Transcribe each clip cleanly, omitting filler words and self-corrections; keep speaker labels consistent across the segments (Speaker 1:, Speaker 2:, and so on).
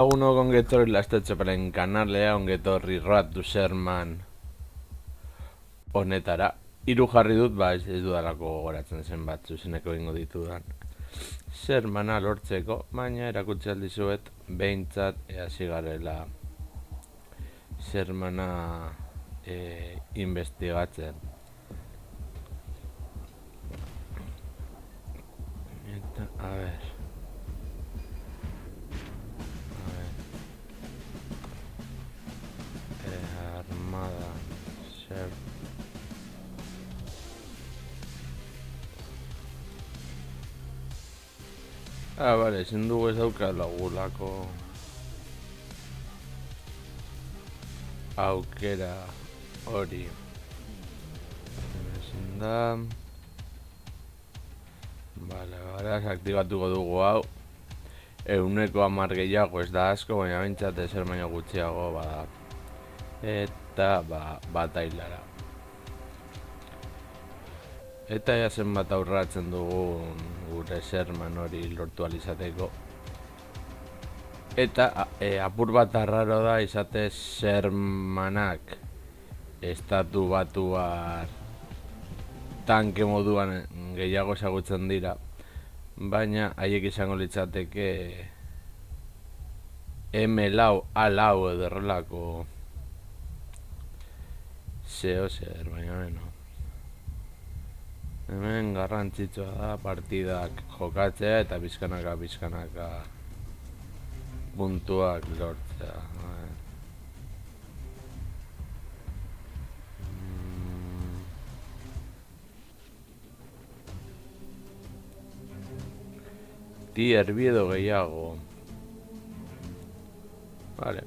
Speaker 1: Uno ongetorri lastatxoparen kanalea, ongetorri Road to Sherman honetara. Hiru jarri dut, ez dudalako gogoratzen zenbat zuzeneko egingo ditudan Shermana lortzeko, baina erakutsi aldizuet behintzat hasi garela Shermana investigatzen. Eta, a ver. Armada Sherman. Bale, ezin dugu ez daukala gulako aukera hori. Ezin da. Bale, beraz, aktibatuko dugu hau. 110 gehiago ez da asko, baina bintzat ezer baino gutxiago bada. Eta, batailara. Eta ea zenbat aurratzen dugun gure Sherman hori lortu alizateko. Eta apur bat arraro da izate Shermanak estatu batuar tanke moduan gehiago ezagutzen dira. Baina haiek izango litzateke M4 A4 edo errolako zeo zer, baina beno. Hemen garrantzitsua da partidak jokatzea eta bizkanaka puntuak lortzea. Ti herbiedo gehiago. Vale.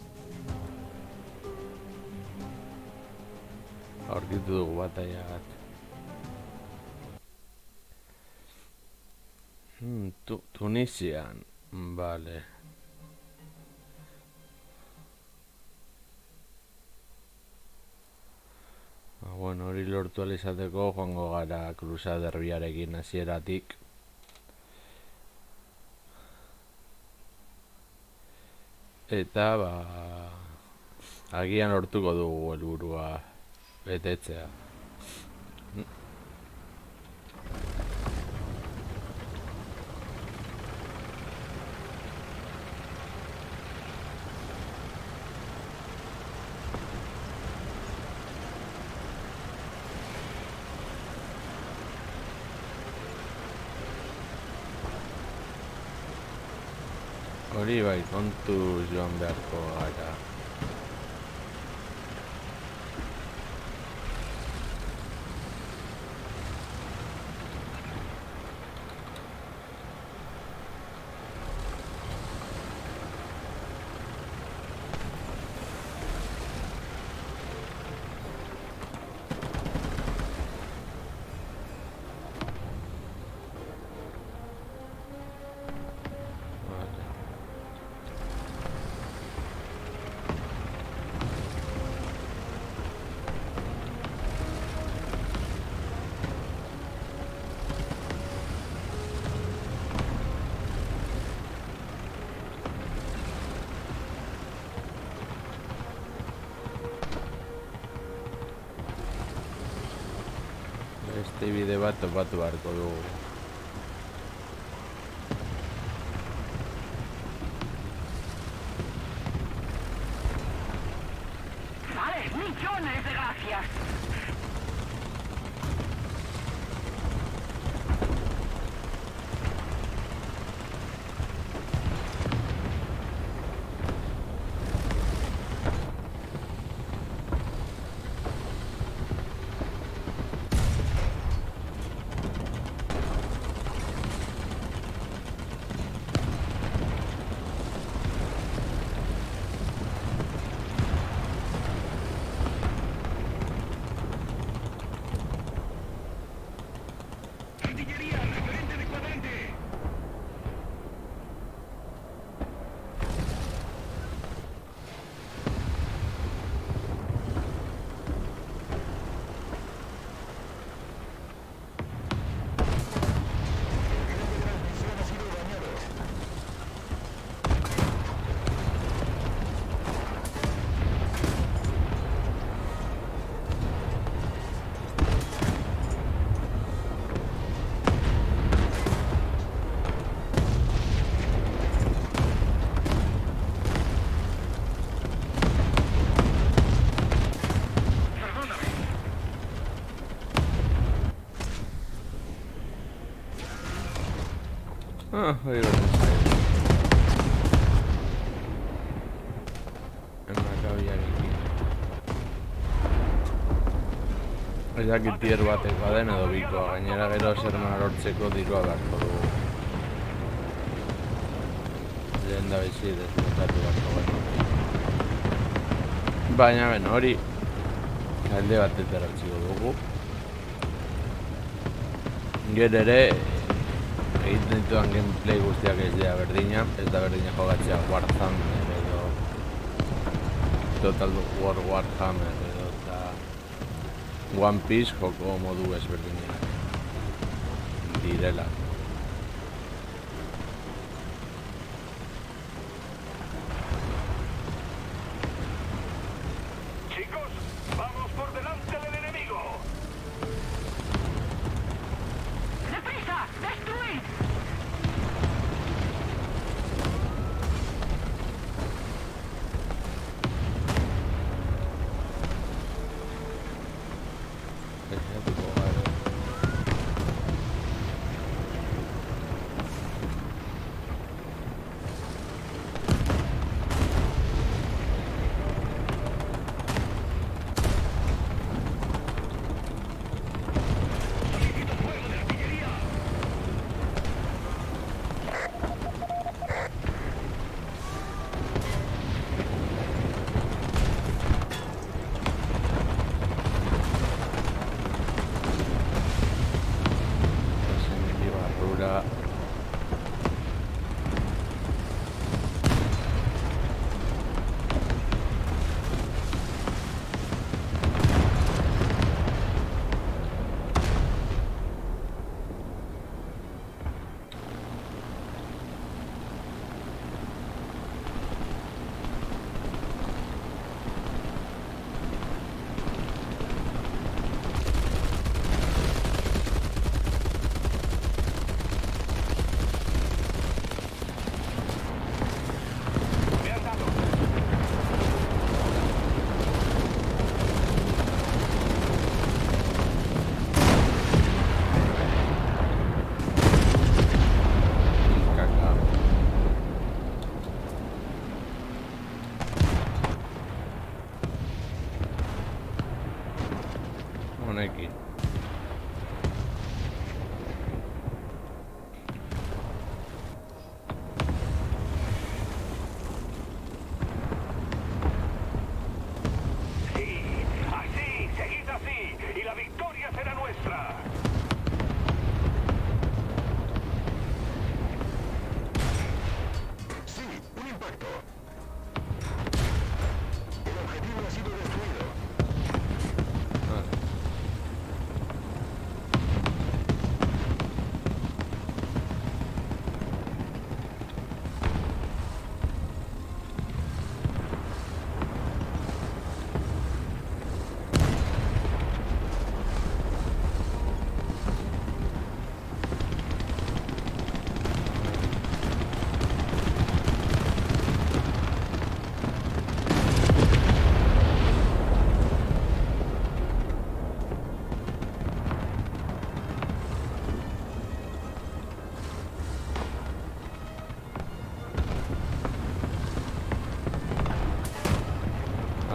Speaker 1: Aurkitu dugu bataia bat. Tunisian, vale. Bueno, hori lortu alizateko joango gara Crusaderbiarekin hasieratik. Eta agian lortuko dugu helburua betetzea. Hori bai, kontuz joan beharko gara. Beste bide bat topatu beharko dugu.
Speaker 2: Vale, millones de gracias.
Speaker 1: Hori bat Emakabiarekin. Ez dakit tier batek baden edo bikoa, gainera gero zerman lortzeko dirua beharko dugu. Lehen da bizi desblokeatu beharko gero. Baina ben hori alde batetara utziko dugu. Gero ere egiten ditudan gameplay guztiak ez dira berdina, ez da berdina jogatzea Warhammer edo Total War Warhammer edo eta One Piece joko modu ezberdinak direla.
Speaker 3: Chicos, vamos por delante del enemigo.
Speaker 2: ¡Deprisa! ¡Destruid!
Speaker 3: Me han dado.
Speaker 1: Caca. Honekin.
Speaker 3: Sí, así, seguid así, y la victoria será nuestra. Sí, un impacto. El objetivo ha sido destruido.
Speaker 1: Vale.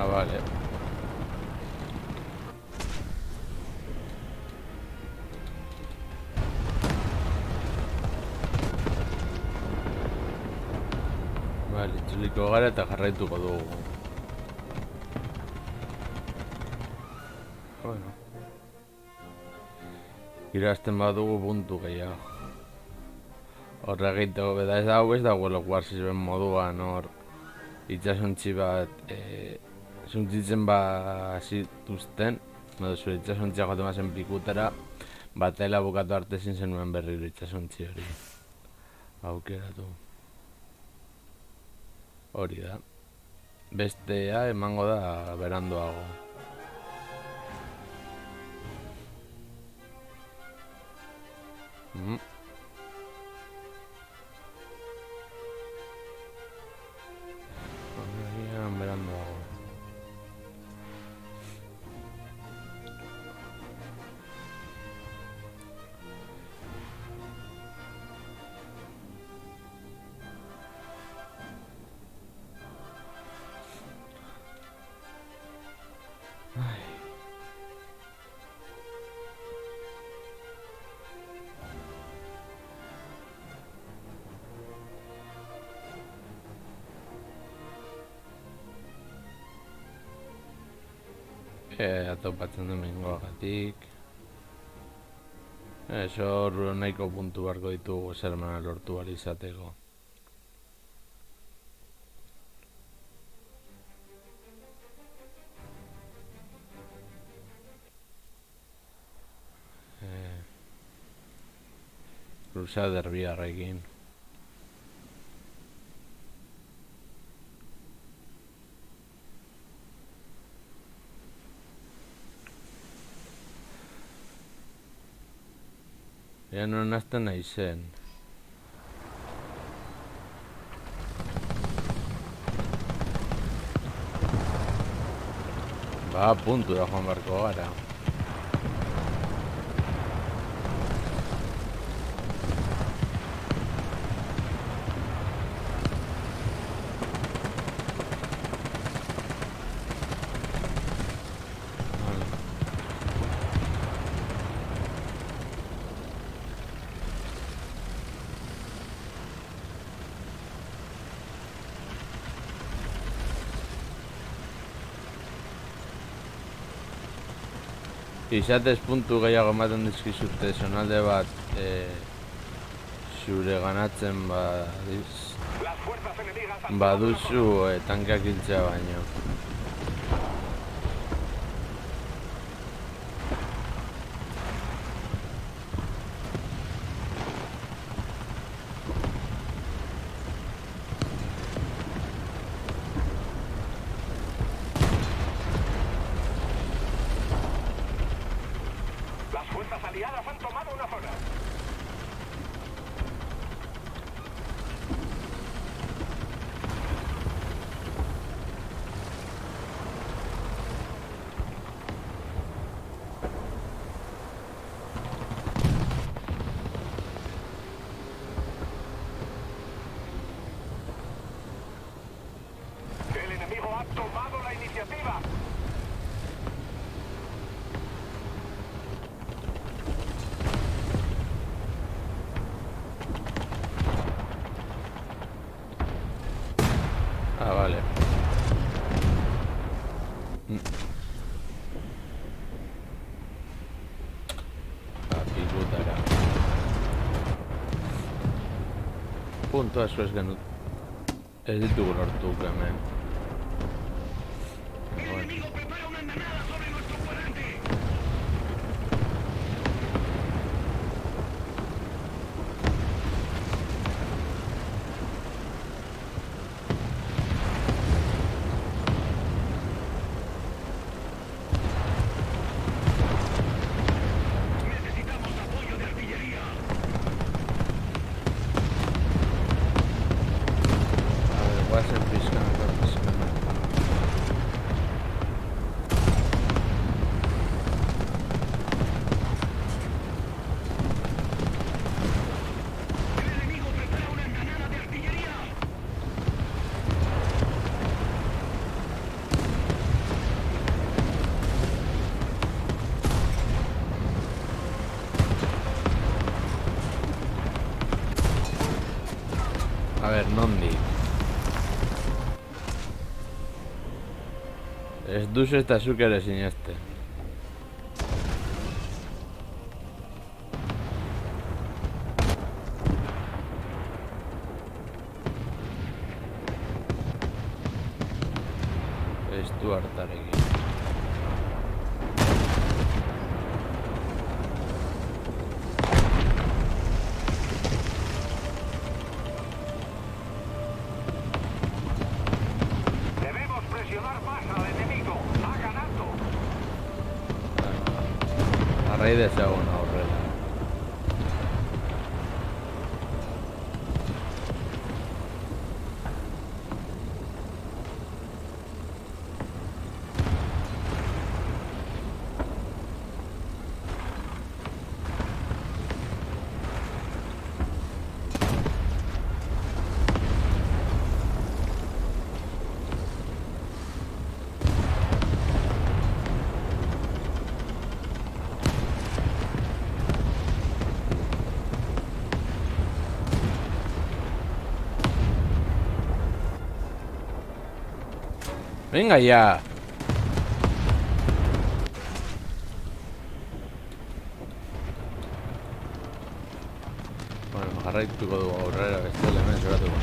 Speaker 1: Ah, vale. Vale, itzuliko gara eta jarraituko dugu. Bueno. Irazten badugu puntu gehiago. Horra egiteko beda ez hau ez da World of Warsien moduan hor itxasontzi bat zuntzitzen zituzten edo zure itxasontzia joate mazen pikutera batela bukatu arte ezin zenuen berriro itxasontzi hori aukeratu. Hori da. Bestea emango da beranduago. Agian beranduago. Atopatzen den bengoagatik. Hor nahiko puntu barko ditugu zermana lortu bali izateko. Crusader biharrekin. Ya non hasten nahi zen. Ba, puntura joan barko gara. Izatez puntu gehiago ematen dizkizute zonalde bat zure ganatzen baduzu tankeak hiltzea baino.
Speaker 3: Aliadas han tomado una zona. El enemigo ha tomado la iniciativa.
Speaker 1: Ah, vale. Pilotara. Punto asko ez genut. Ez ditugu lortuk hemen.
Speaker 2: El enemigo prepara una andanada sobre nuestro cuadrante. Necesitamos apoyo de artillería.
Speaker 1: A ver, voy a ser piscando.
Speaker 2: El enemigo prepara una andanada de artillería.
Speaker 1: A ver, nondik. Ez duzu eta zuk ere sineste. Ez du hartarekin.
Speaker 3: Debemos presionar más al enemigo. Va ganando.
Speaker 1: Arrai dezagun aurrera. Venga ya. Jarraituko du aurrera bestela hemen zoratuko.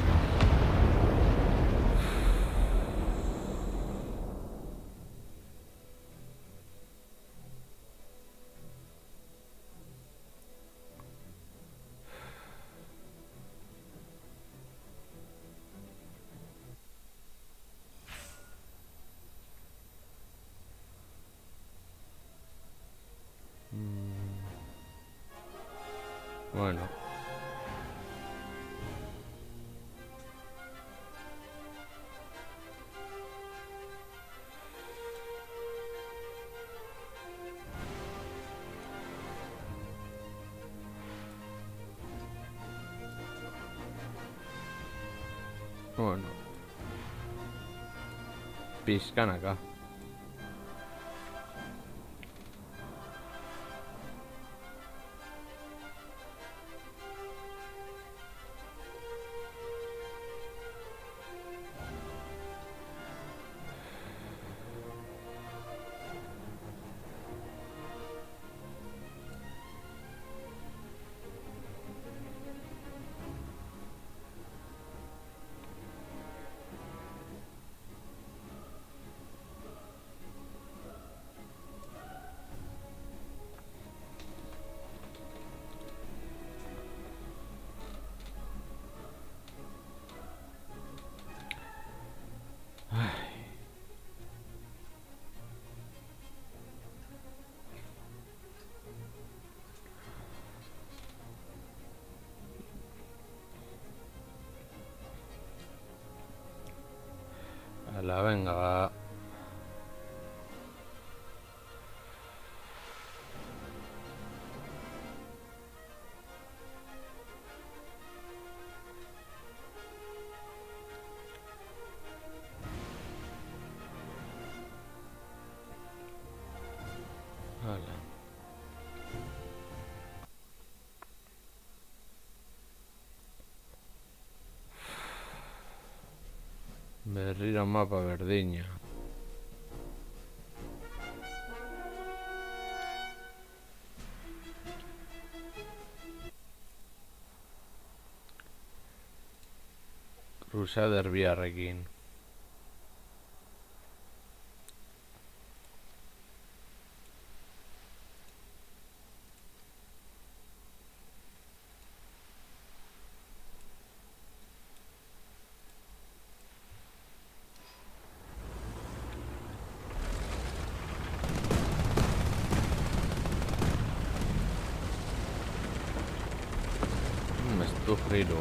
Speaker 1: Bueno. Bueno. Pizkanaka. Ala, venga, va. Hala. Berriro mapa berdina. Crusader biharrekin. Sufrido.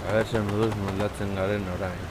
Speaker 1: A ver si moduz moldatzen garen orain.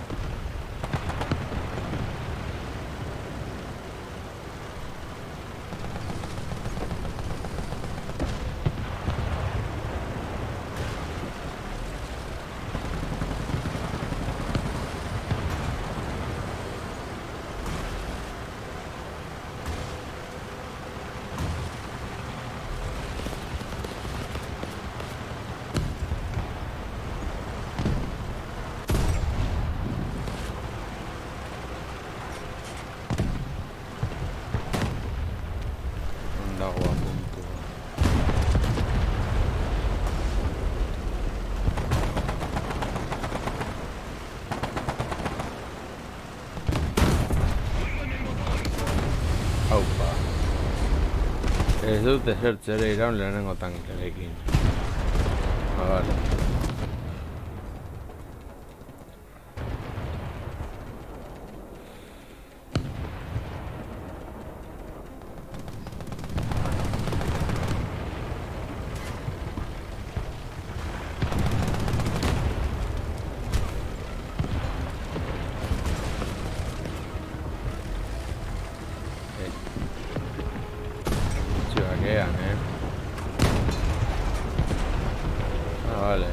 Speaker 1: Ez dut esertzere iraun lehenengo tankerekin. Vale. Vale.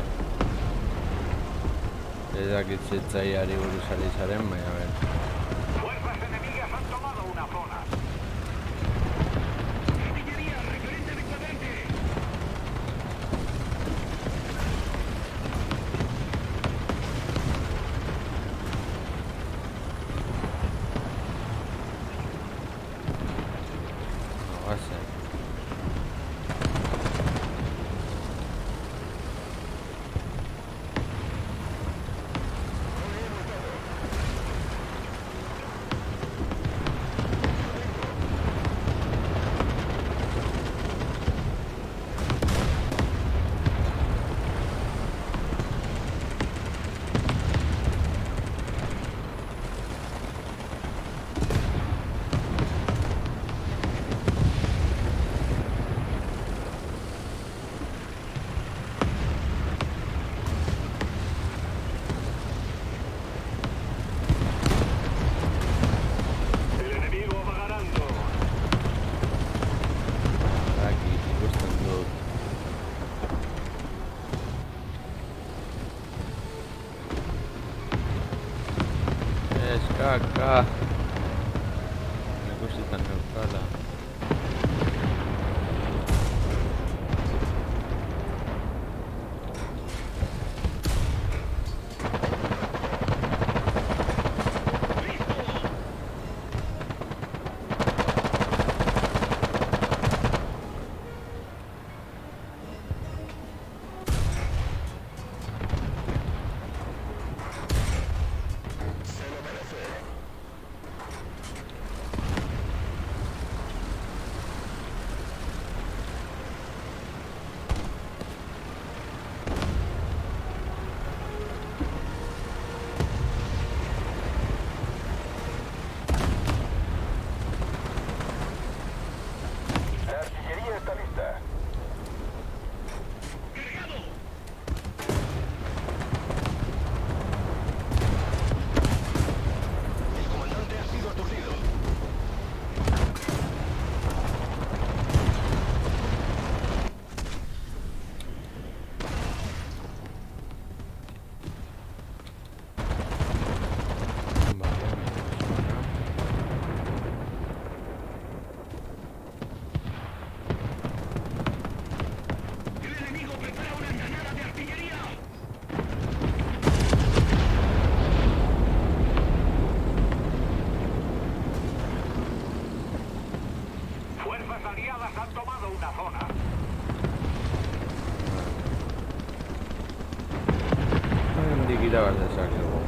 Speaker 1: Ez dakit zitzaiari buruz ari zaren, baina ber.
Speaker 3: Fuerzas enemigas han tomado una zona.
Speaker 2: Artillería, referente de cuadrante.
Speaker 1: Kaka. Ikusita neukala.
Speaker 3: La artillería está lista.
Speaker 2: ¡Cargado!
Speaker 3: El comandante ha sido aturdido.
Speaker 1: Vale, me suena.
Speaker 2: ¡El enemigo prepara una andanada de artillería!
Speaker 3: Fuerzas aliadas han tomado una zona.
Speaker 1: Dikira bat dezakegu.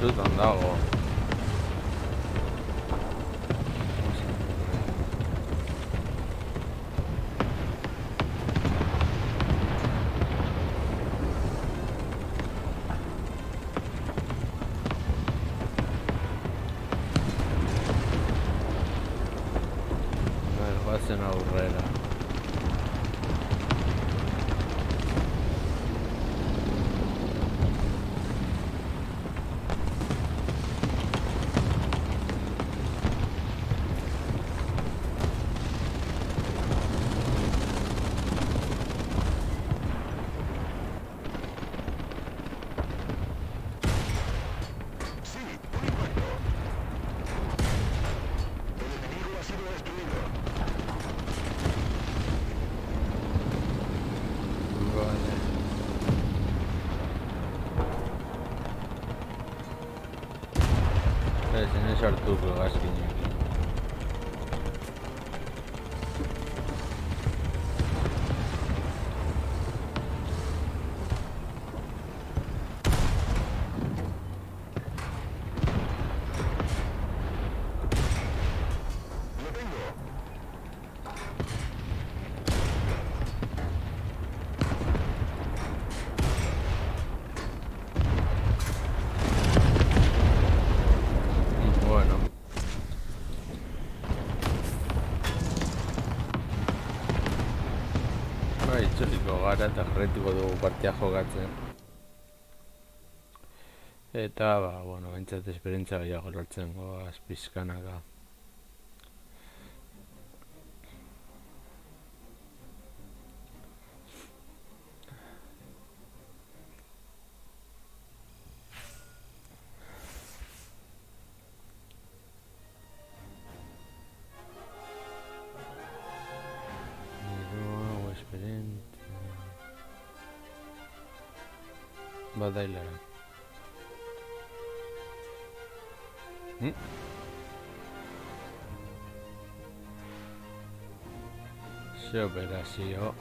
Speaker 1: Zutan dago. Goazen aurrera.
Speaker 3: Sí, un impacto. El enemigo ha sido destruido.
Speaker 1: Vale. Ezin sartuko gazkinekin.
Speaker 3: Lo tengo.
Speaker 1: Bueno. Itzuliko gara eta jarraituko dugu partia jokatzen. Eta, bueno, bentsat esperientzia gehiago lortzen goaz pizkanaka. Giroa o esperientzia. Badailara. Ze operazio.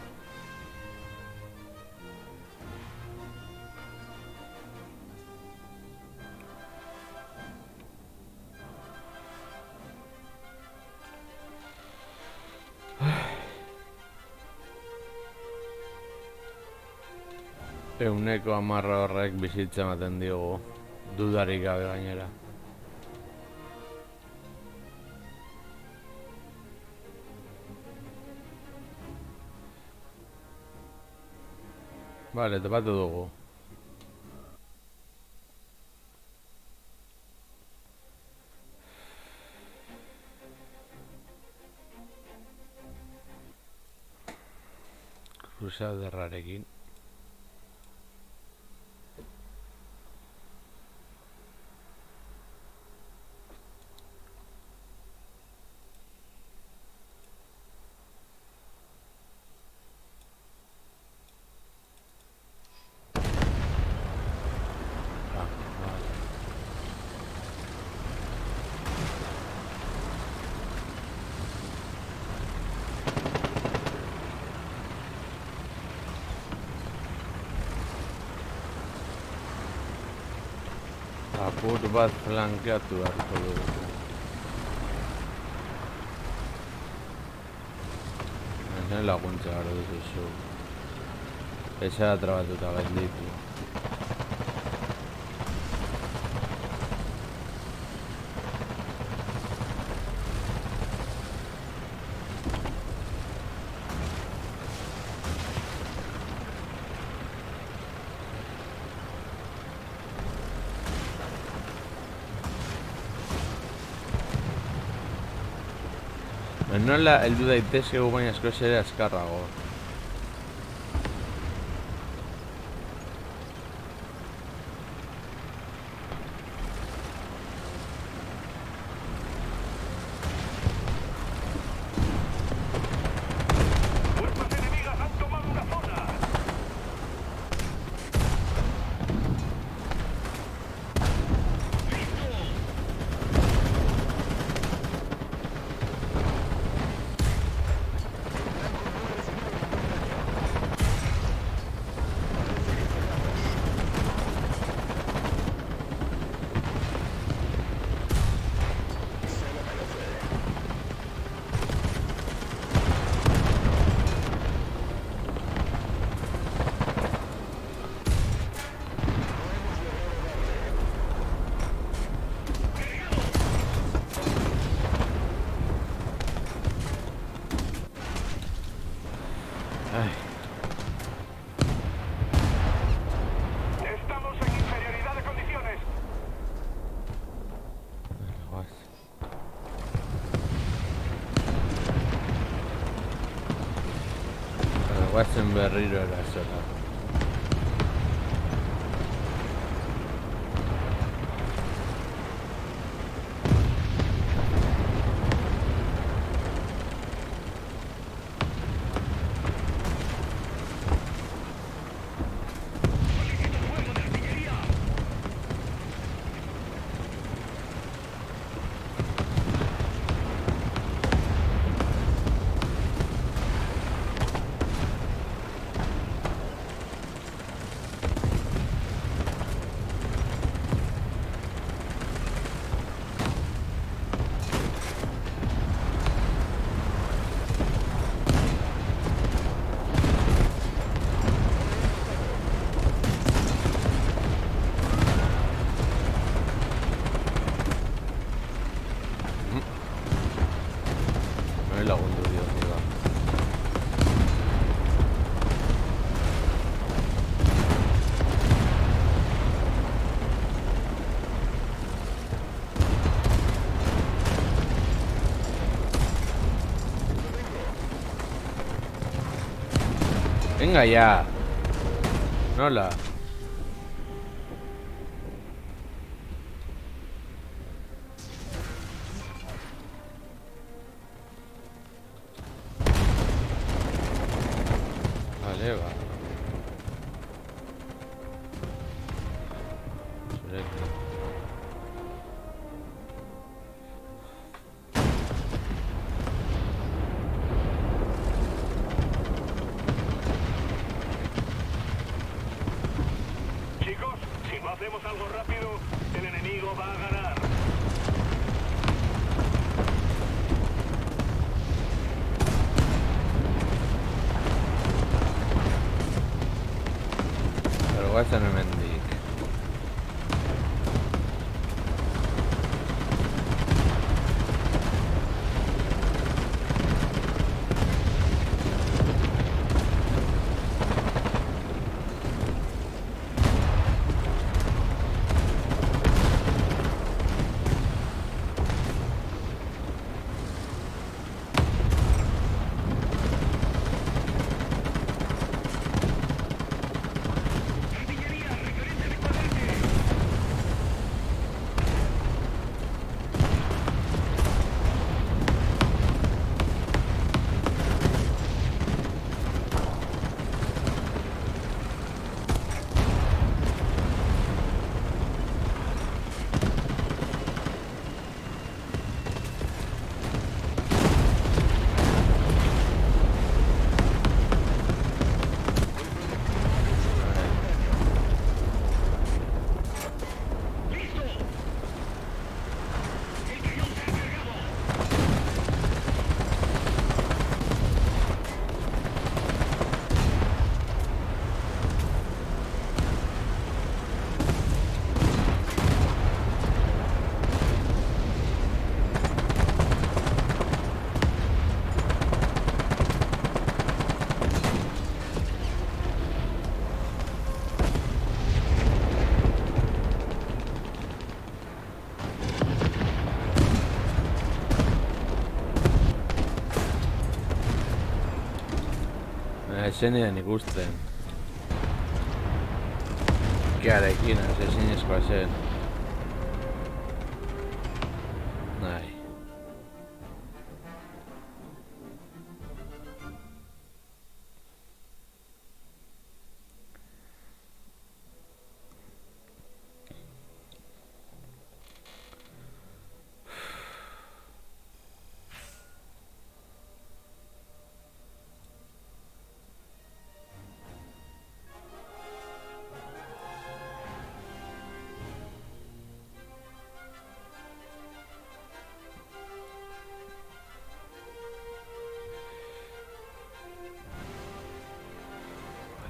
Speaker 1: Euneko 10 horrek bizitza ematen diogu, dudarik gabe gainera. Vale, topatu dugu. Crusaderrarekin. Apur bat flankeatu beharko dugu. Zen laguntza gara duzu. Esa trabatuta gainditu. Nola heldu daitezkegu baina askoz ere azkarrago.
Speaker 3: Fuerzas enemigas han tomado una zona.
Speaker 1: Ay,
Speaker 3: Estamos en inferioridad de condiciones.
Speaker 1: guas. Guazen berriro erasoa.
Speaker 2: Solicito fuego de artillería.
Speaker 1: No lagundu dio, niba. Venga ya. Nola. Vale, va. Sureka.
Speaker 3: Chicos, si no hacemos algo rápido, el enemigo va a ganar.
Speaker 1: Pero guazen hemendik. Zenidan ikusten. Kearekin, ezinezkoa zen. Nahi.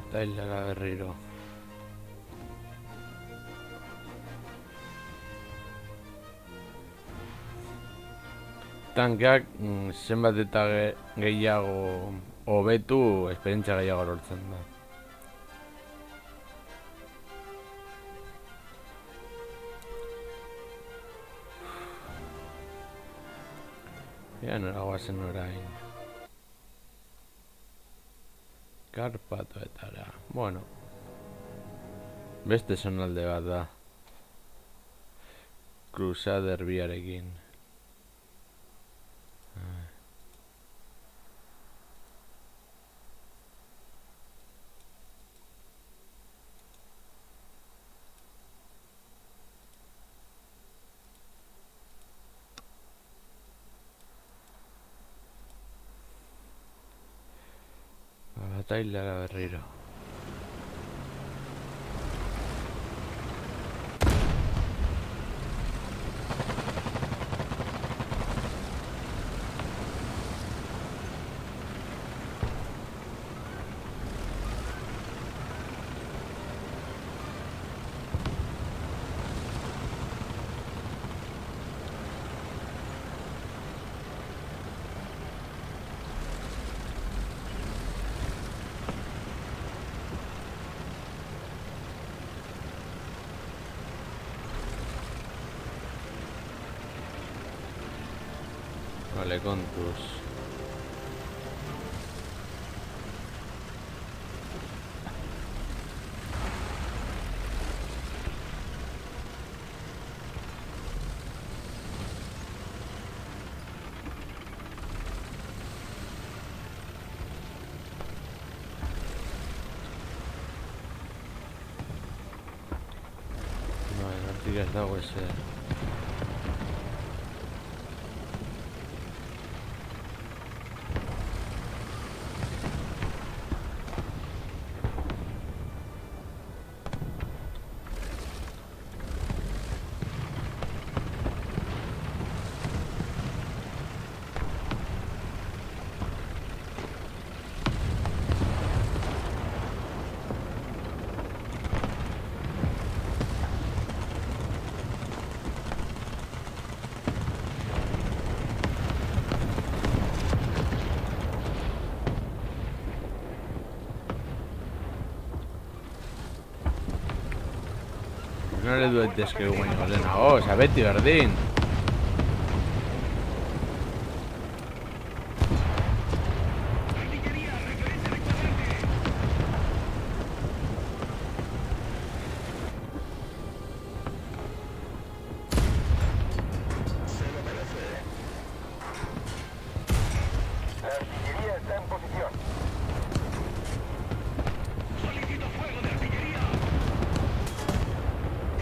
Speaker 1: Tailara berriro. Tankeak zenbat eta gehiago hobetu, esperientzia gehiago lortzen da. Ea nora guazen orain. Karpatoetara. Bueno. Beste zonalde bat da. Crusader biarekin. Tailara berriro. Vale, kontuz. Vale, hortik ez dago ezer. No le daitezke baino lehenago, osea, beti berdin.
Speaker 2: Artillería, referente de cuadrante.
Speaker 3: Se lo merece. La artillería está en posición.
Speaker 2: Solicito fuego de artillería.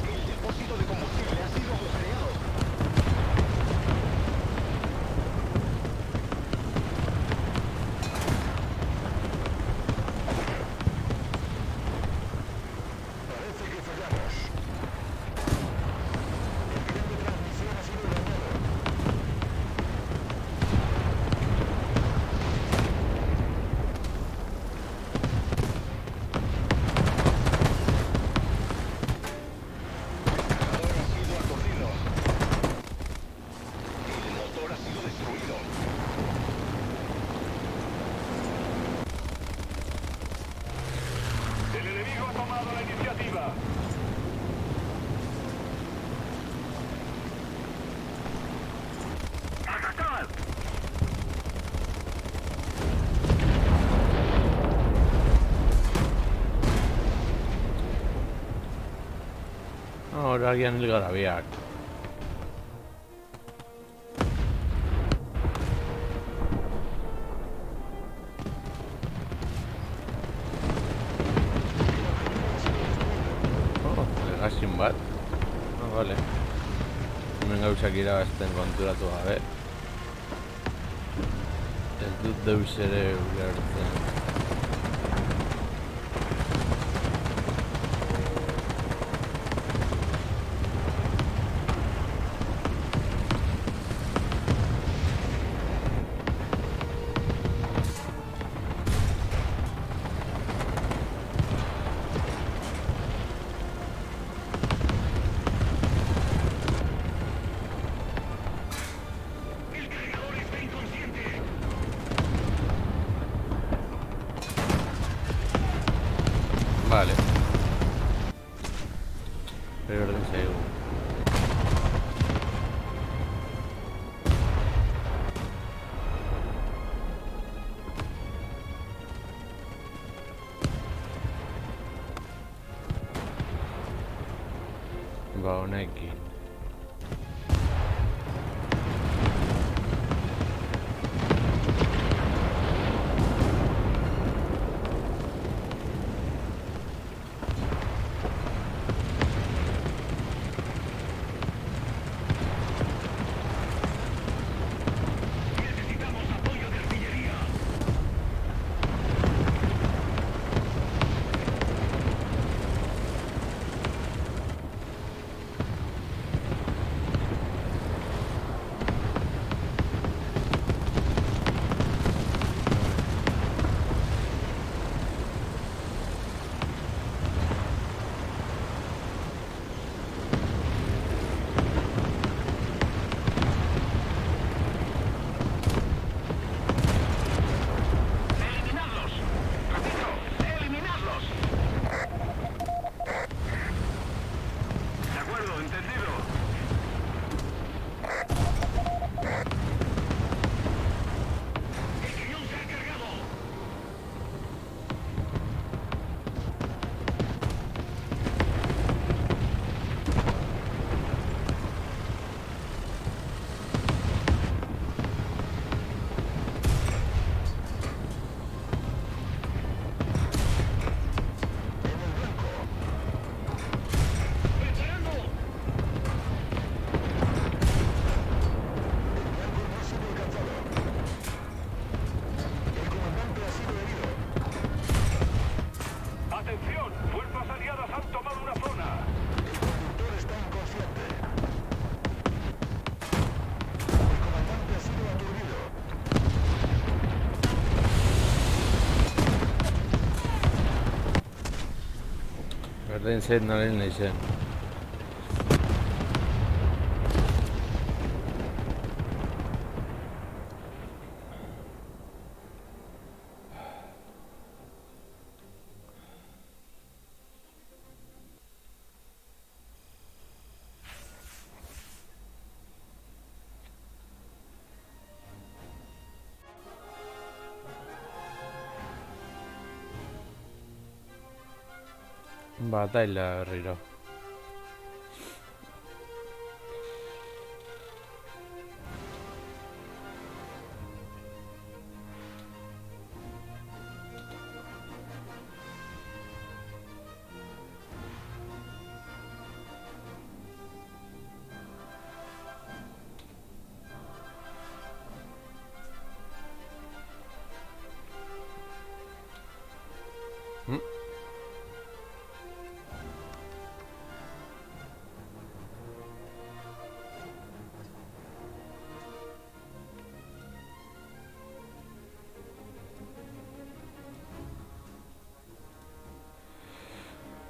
Speaker 3: El depósito de combustible ha sido agujereado.
Speaker 1: agian hil gara biak. Legasin bat. Ah, vale. Hemen gauzak irabazten konturatu gabe. Ez dut deus ere ulertzen.
Speaker 2: El cargador está inconsciente.
Speaker 1: Vale. Pero orden zaigu. Ba, honekin.
Speaker 2: Necesitamos apoyo de artillería. ¡Eliminadlos! ¡Repito! ¡Eliminadlos! De acuerdo, entendido. El cañón se ha cargado. ¡Preparando!
Speaker 3: ¡Atención! ¡Fuerzas aliadas han tomado una zona!
Speaker 1: Berdin zait noren naizen. Bataila berriro.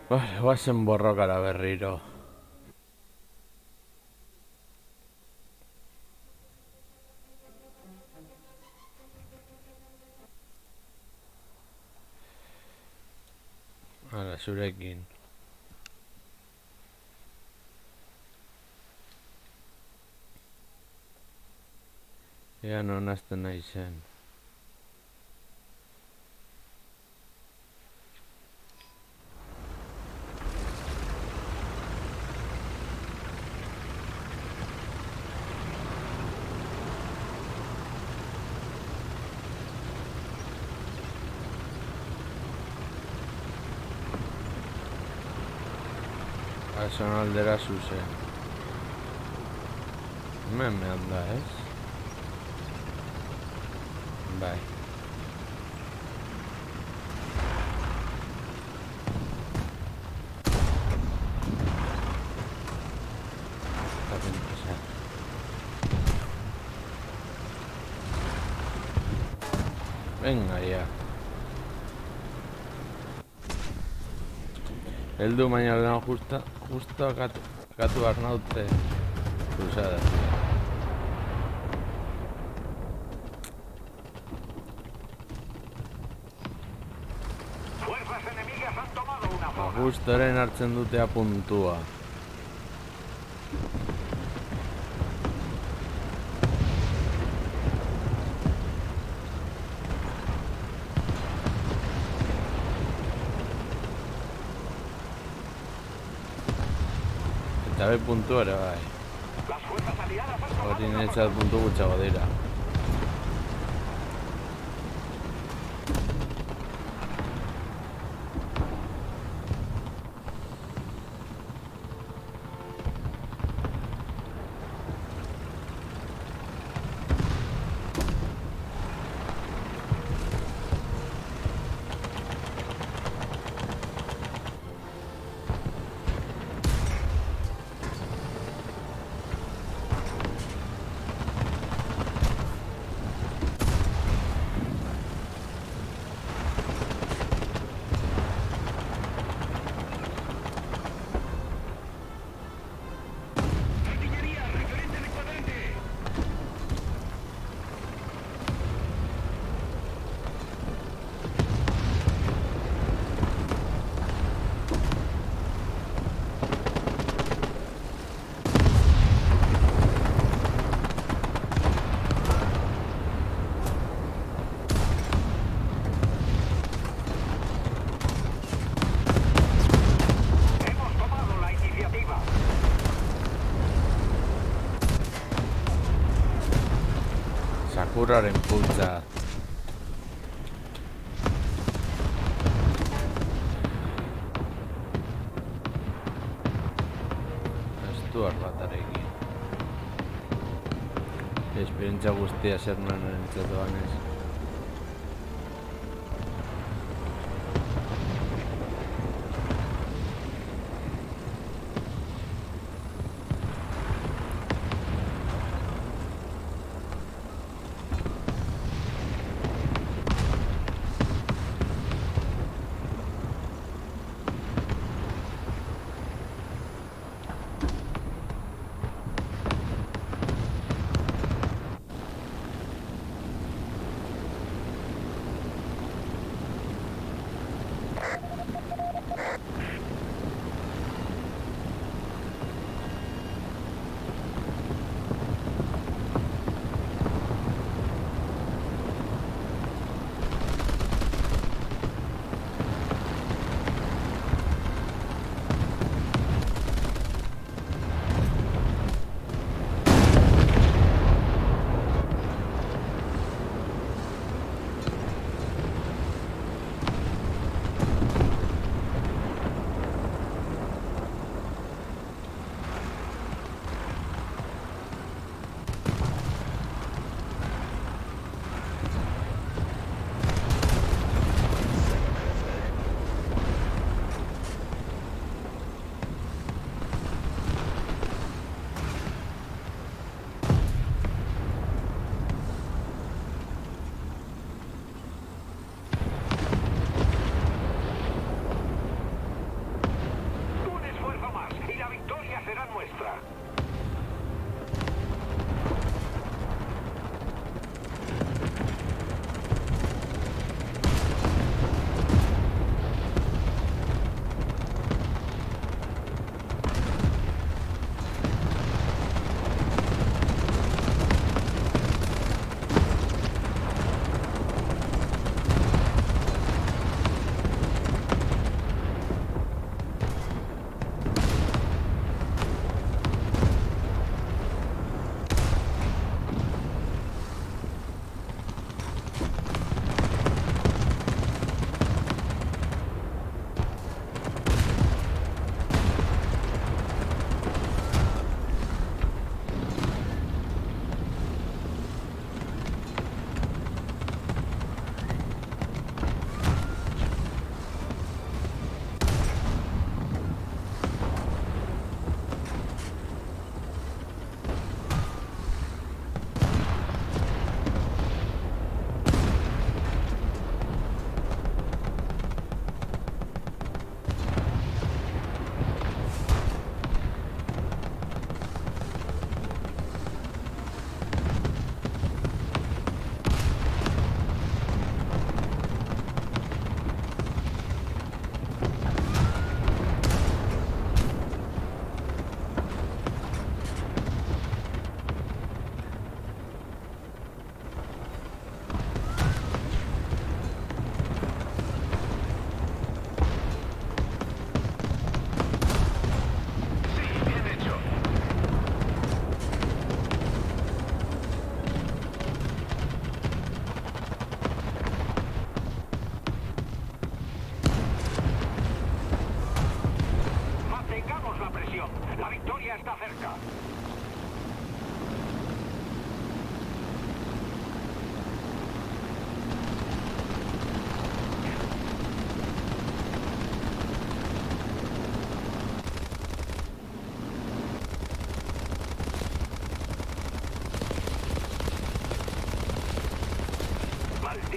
Speaker 1: Vale, guazen borrokara berriro. Hala, zurekin. Ea non hasten nahi zen. Bason aldera zuzen. Hemen mehan da, ez? Bai. Zaten pasa. Venga, ya. Heldu baina lehen justo akatu behar naute cruzada.
Speaker 3: Fuerzas enemigas han tomado una zona.
Speaker 1: Justoren hartzen dutea puntua. Eta be puntu ere bai.
Speaker 3: Las fuerzas aliadas han tomado
Speaker 1: Hori
Speaker 3: una
Speaker 1: niretzat puntu gutxago dira.
Speaker 2: Artillería, referente de cuadrante.
Speaker 3: Hemos tomado la iniciativa.
Speaker 1: Sakuraren pultza. Stuart batarekin. Esperientzia guztia zer nuen entzatuan ez.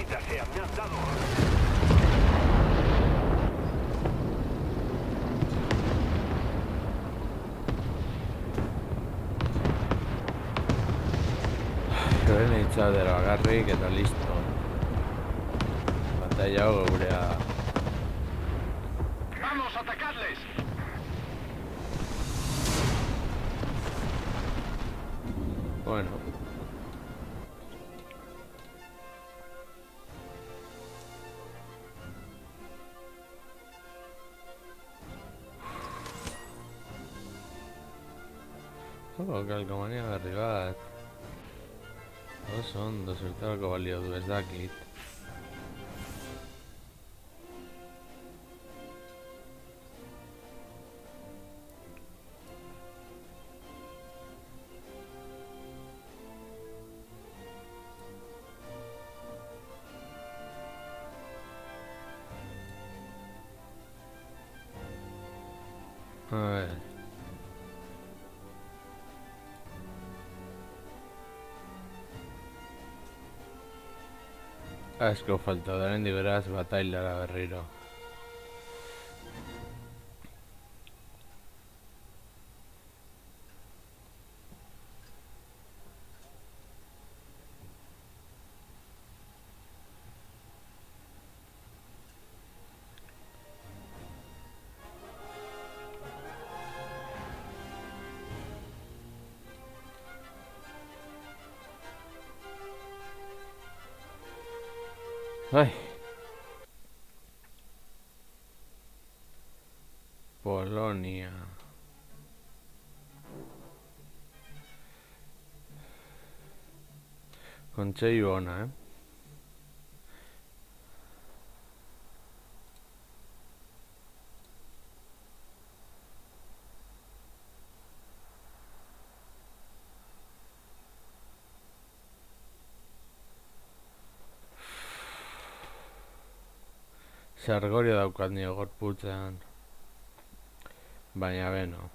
Speaker 3: Maldita sea, me han dado.
Speaker 1: Lo he echado de lo agarre que está listo. Batallado gurea.
Speaker 3: ¡Vamos, atacadles!
Speaker 1: Bueno. Oh, calcomania d'arribat. Són 2 que valia 2 d'aquí. A ver. Asko faltadaren beraz batailara berriro. Ay. Polonia. Kontseilu ona, Sargorio daukat nio gorputzean. Baina beno.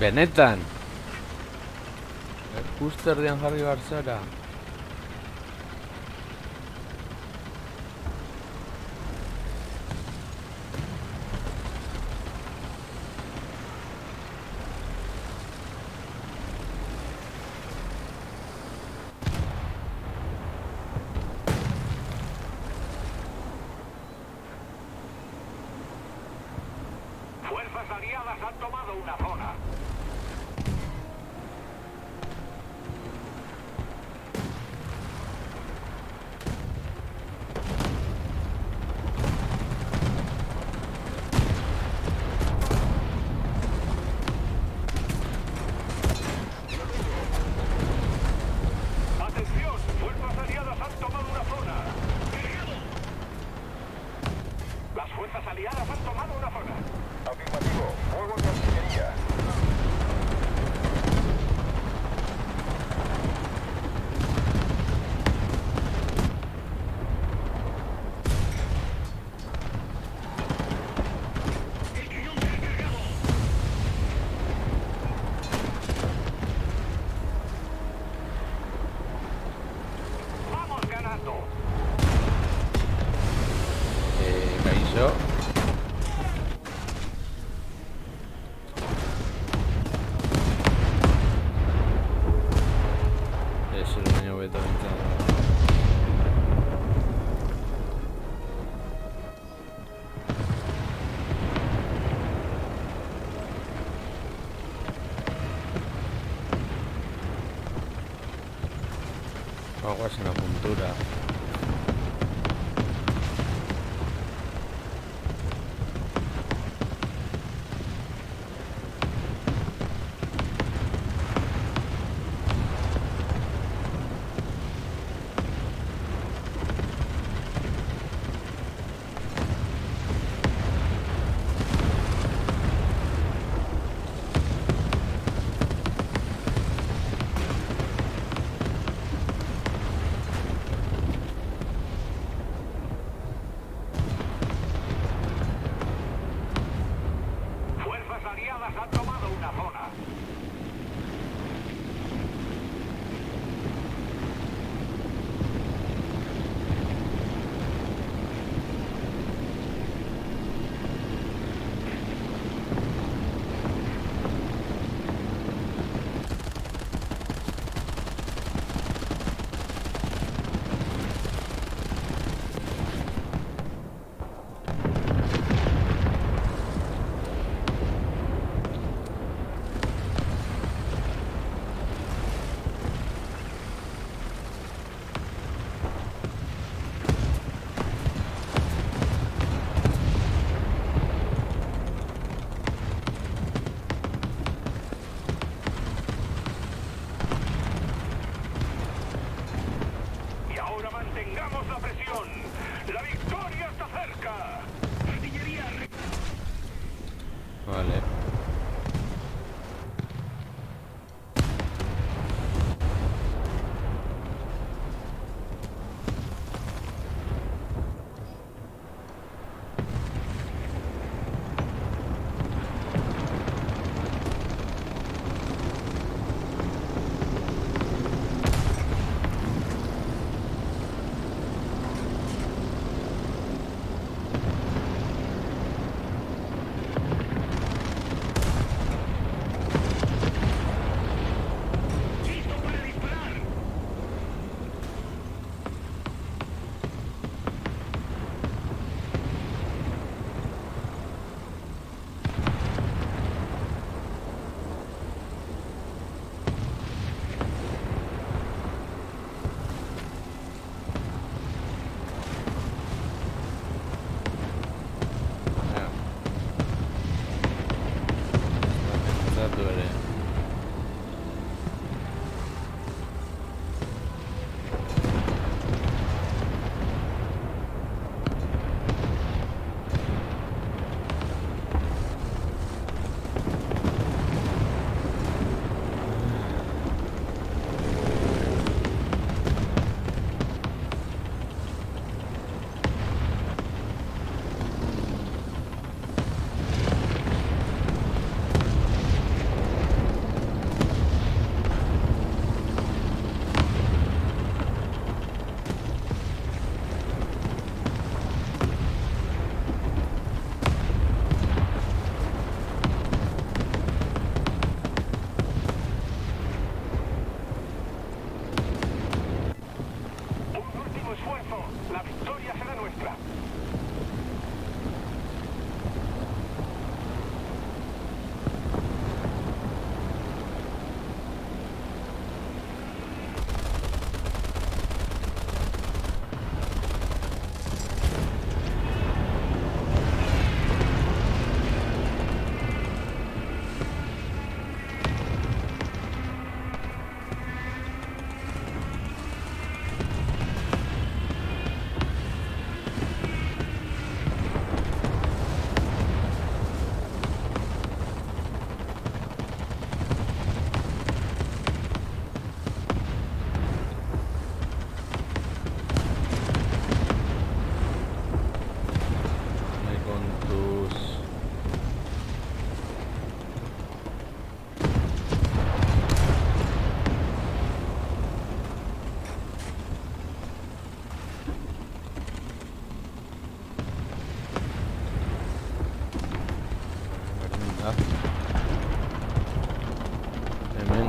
Speaker 1: Benetan! Justo erdian jarri barzara.
Speaker 3: Fuerzas aliadas han tomado una zona. ¡Atención! ¡Fuerzas aliadas han tomado una zona! Las fuerzas aliadas han tomado una zona. Afirmativo. Fuego de artillería. ¡Vamos ganando!
Speaker 1: Kaixo. Eso es baino beto bintzat. Aguas en la puntura.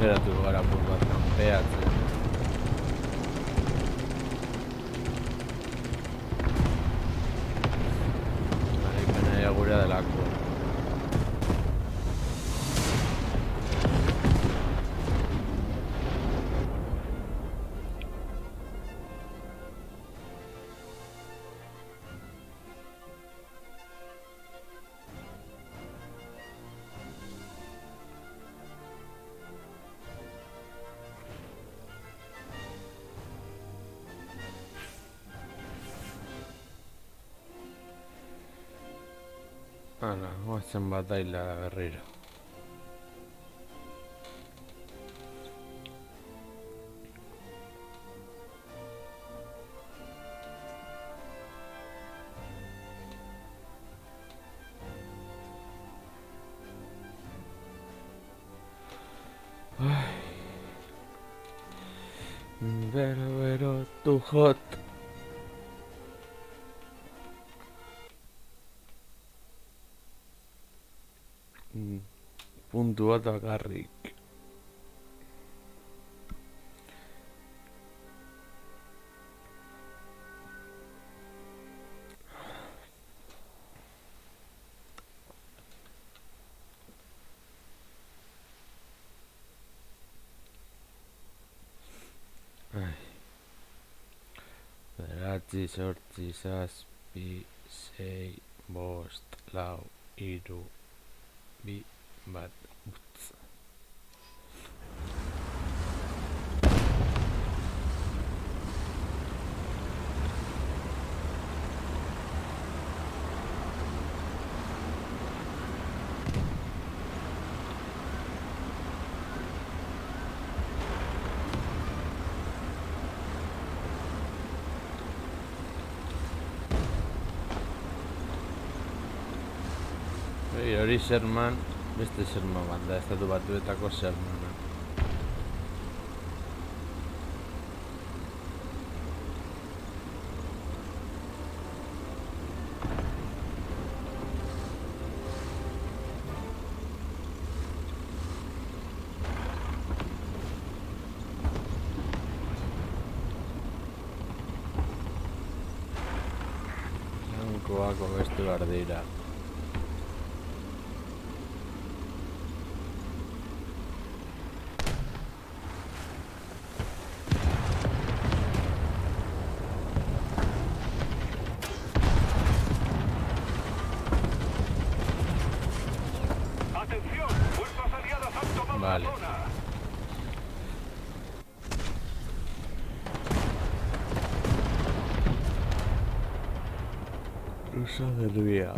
Speaker 1: geratu gara apur bat kanpeatzen. Garaipena gurea delako. Hala, goazen batailara berriro. Pero, too hot. Puntu bat bakarrik. Bederatzi, zortzi, zazpi, sei, bost, lau, hiru, bi, bat, utz. Hori Sherman, beste Sherman bat da, Estatu Batuetako Shermana. Jankoak hobestu behar dira. Vale. Rusa del día.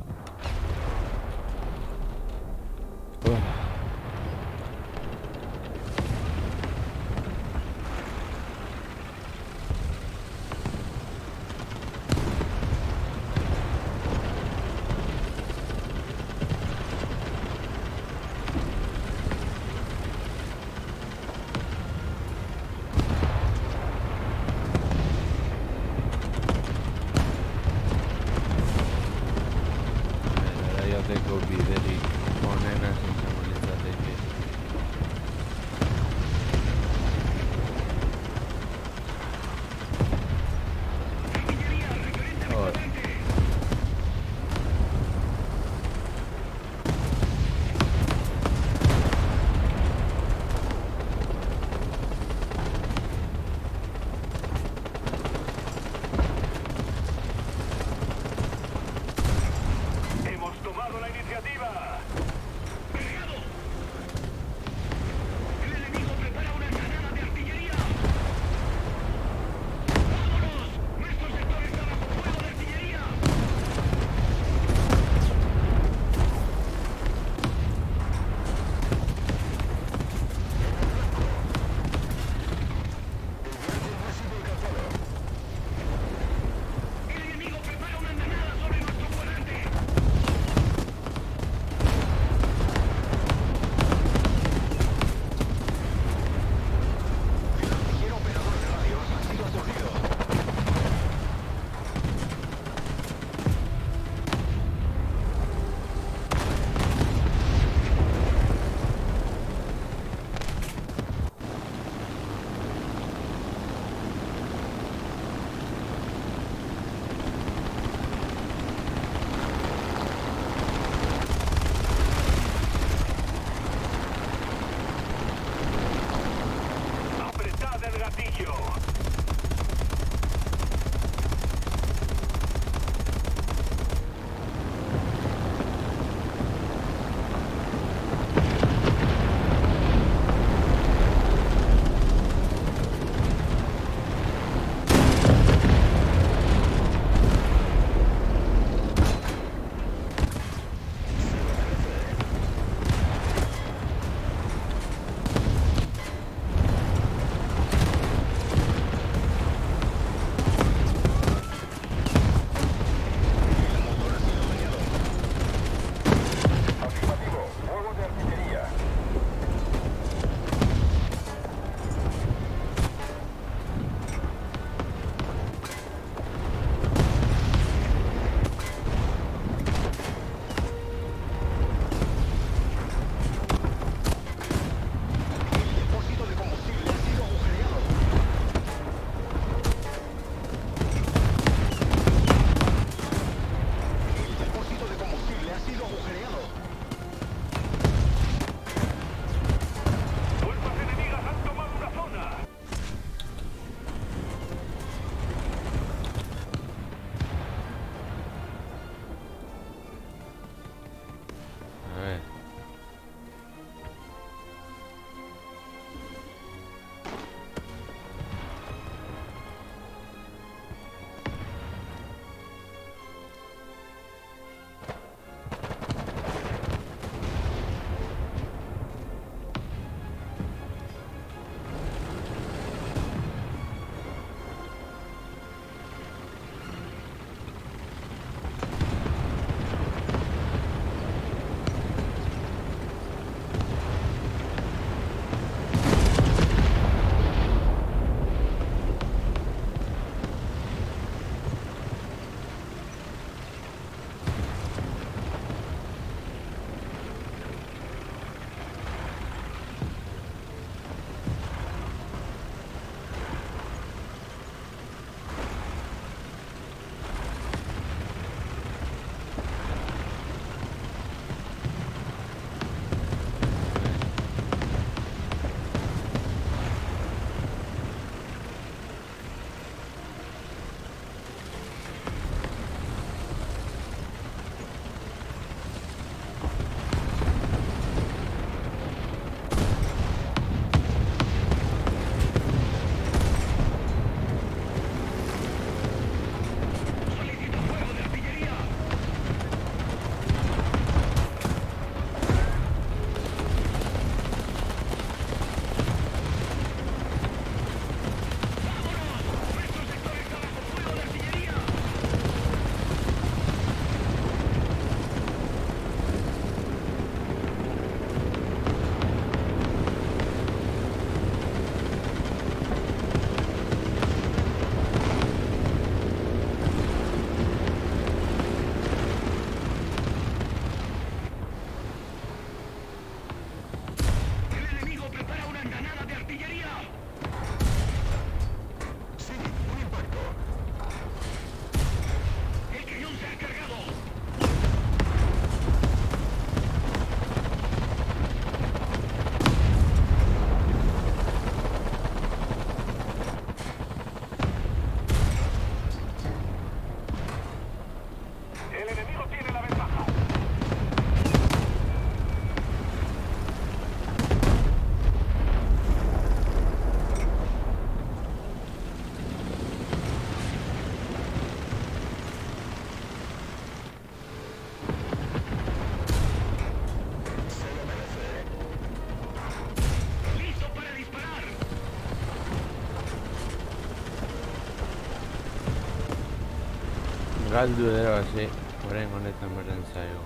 Speaker 1: Galdu ere hasi, orain honetan beren zaio.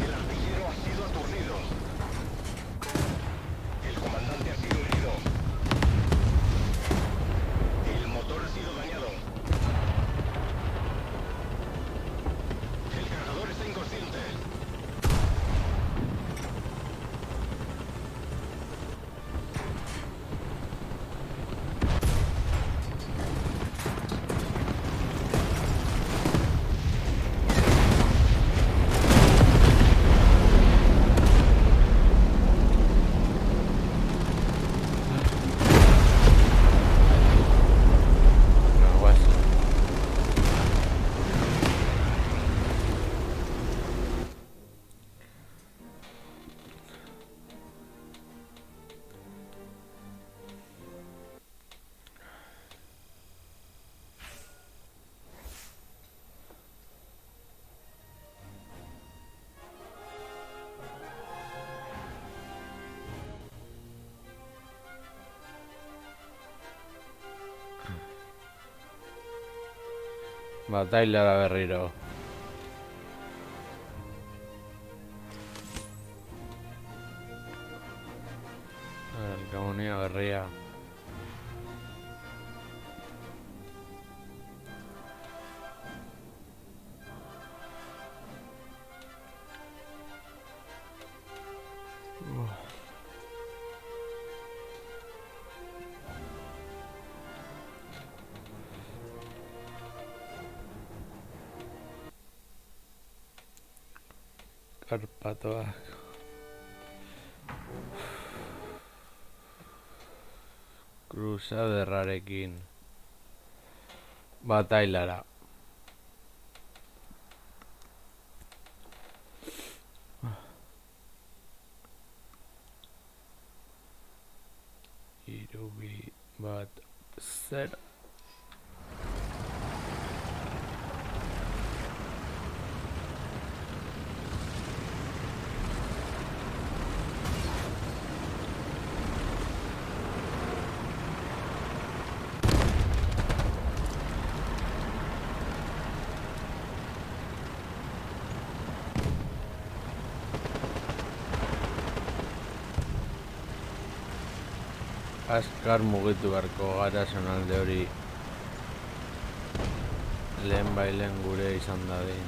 Speaker 3: El artillero ha sido aturdido. El comandante ha sido herido. El motor ha sido dañado. El cargador está inconsciente.
Speaker 1: No, guas. Batailara berriro. Elkamonia berria. Karpatoak. Crusaderrarekin batailara. Hirubi bat zer. Azkar mugitu beharko gara zonalde hori lehen bailen gure izan dadin.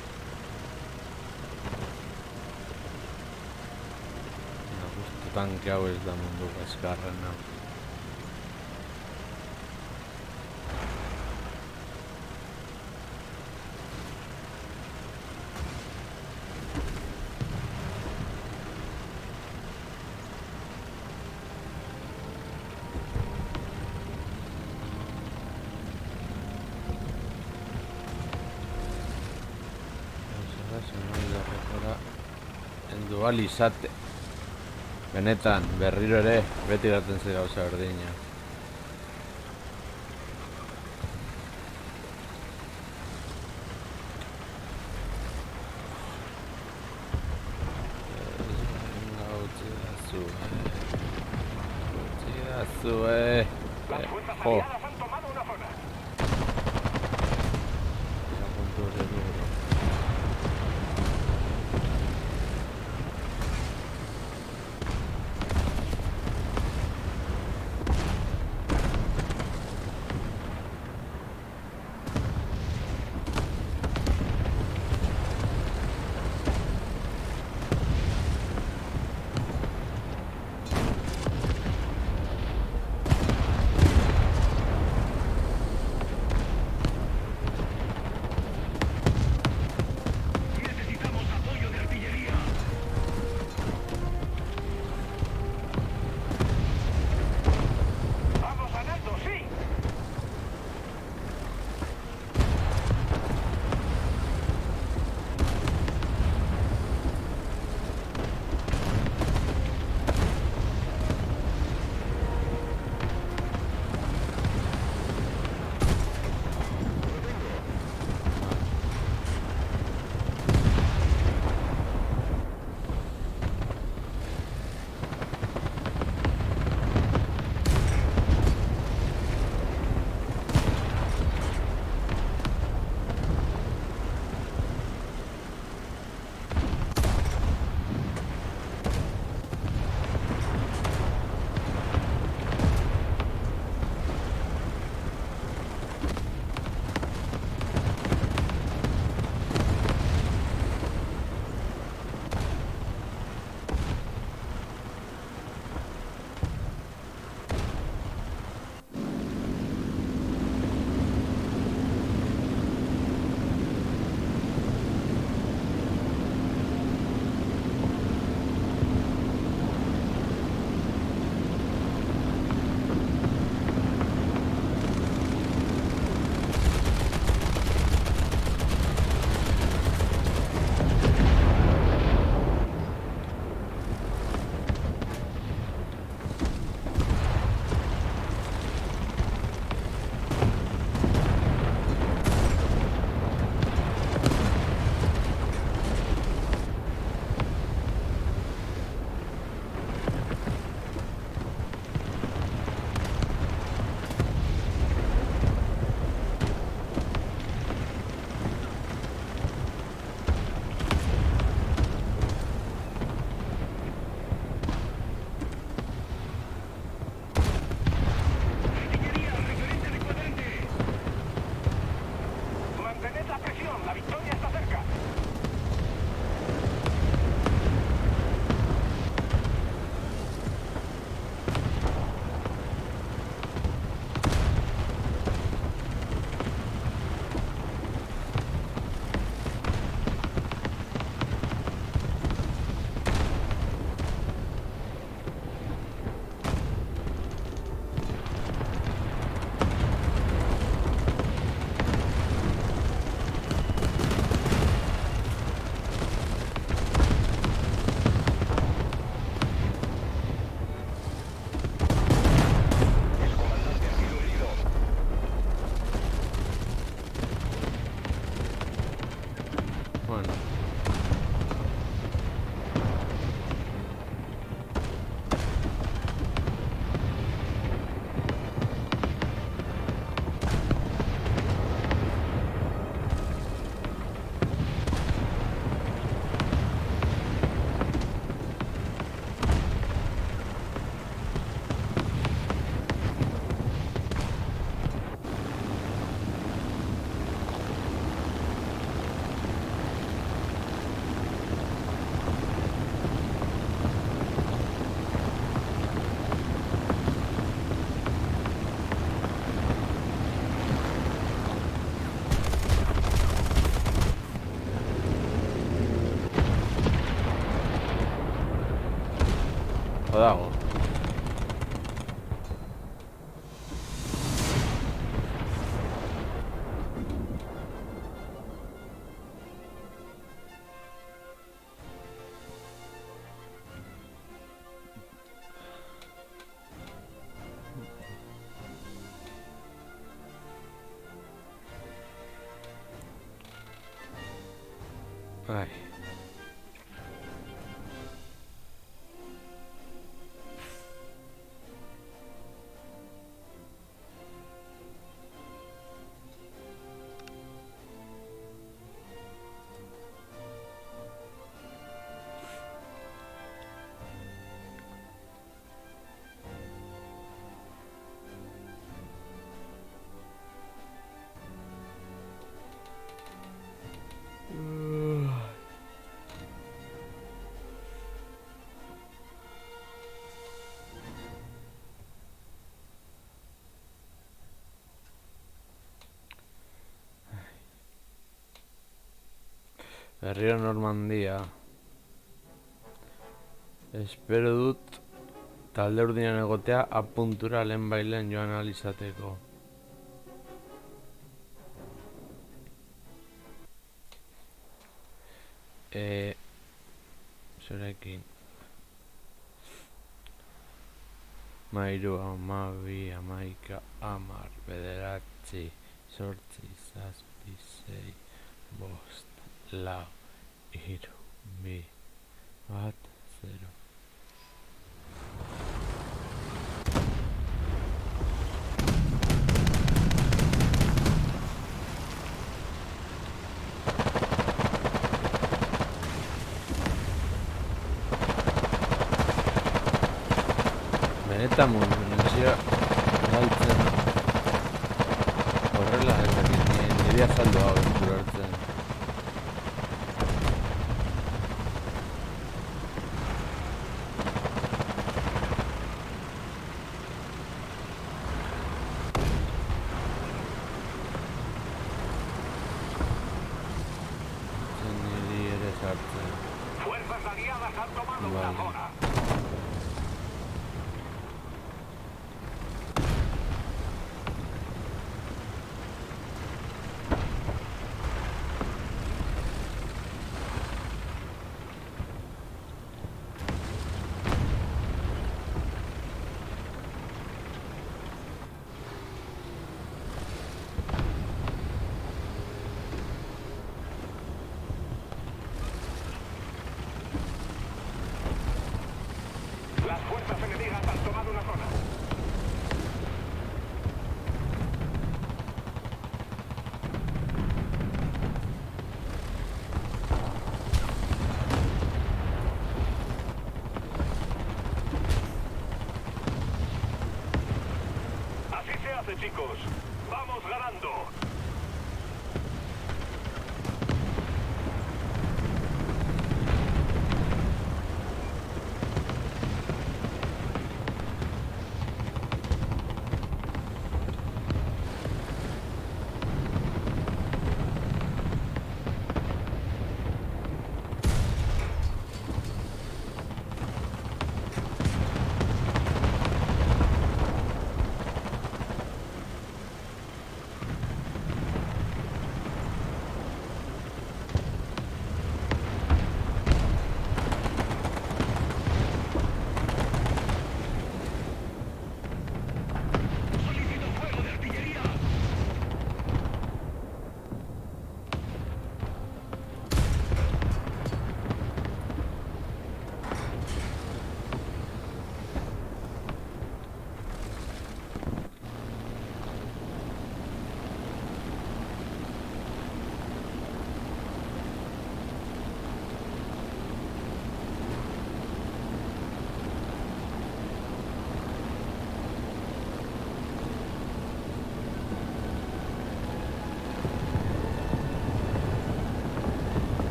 Speaker 1: Justo tanke hau ez da mundu azkarrena. Heldu ahal izate. Benetan, berriro ere, beti gaten ze gauza berdina. Zue.
Speaker 3: Las fuerzas
Speaker 1: Jo.
Speaker 3: aliadas han tomado una zona.
Speaker 1: Puntu hori duro. Bueno. Dago. Ai. Berriro Normandia. Espero dut talde urdinan egotea apuntura lehen bailen joan ahal izateko. Zerekin. 13, 12, 11, 10, 9, 8, 7, 6, 5, 4, 3, 2, 1, 0. Benetan munizioa galtzen horrela ez dakit nire azaldoa bentura hartzen. Niri ere sartzen.
Speaker 3: Fuerzas aliadas han tomado una zona. Las fuerzas enemigas han tomado una zona. Así se hace, chicos. Vamos ganando.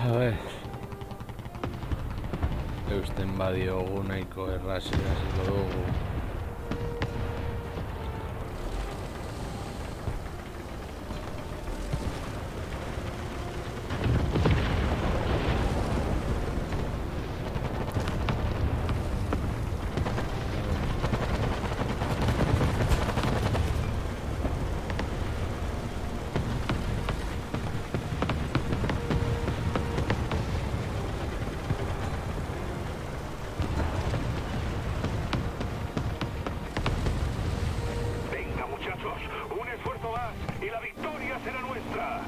Speaker 1: A ver. Eusten badiogu nahiko errazi hasiko dugu.
Speaker 3: Venga, muchachos, un esfuerzo más y la victoria será nuestra.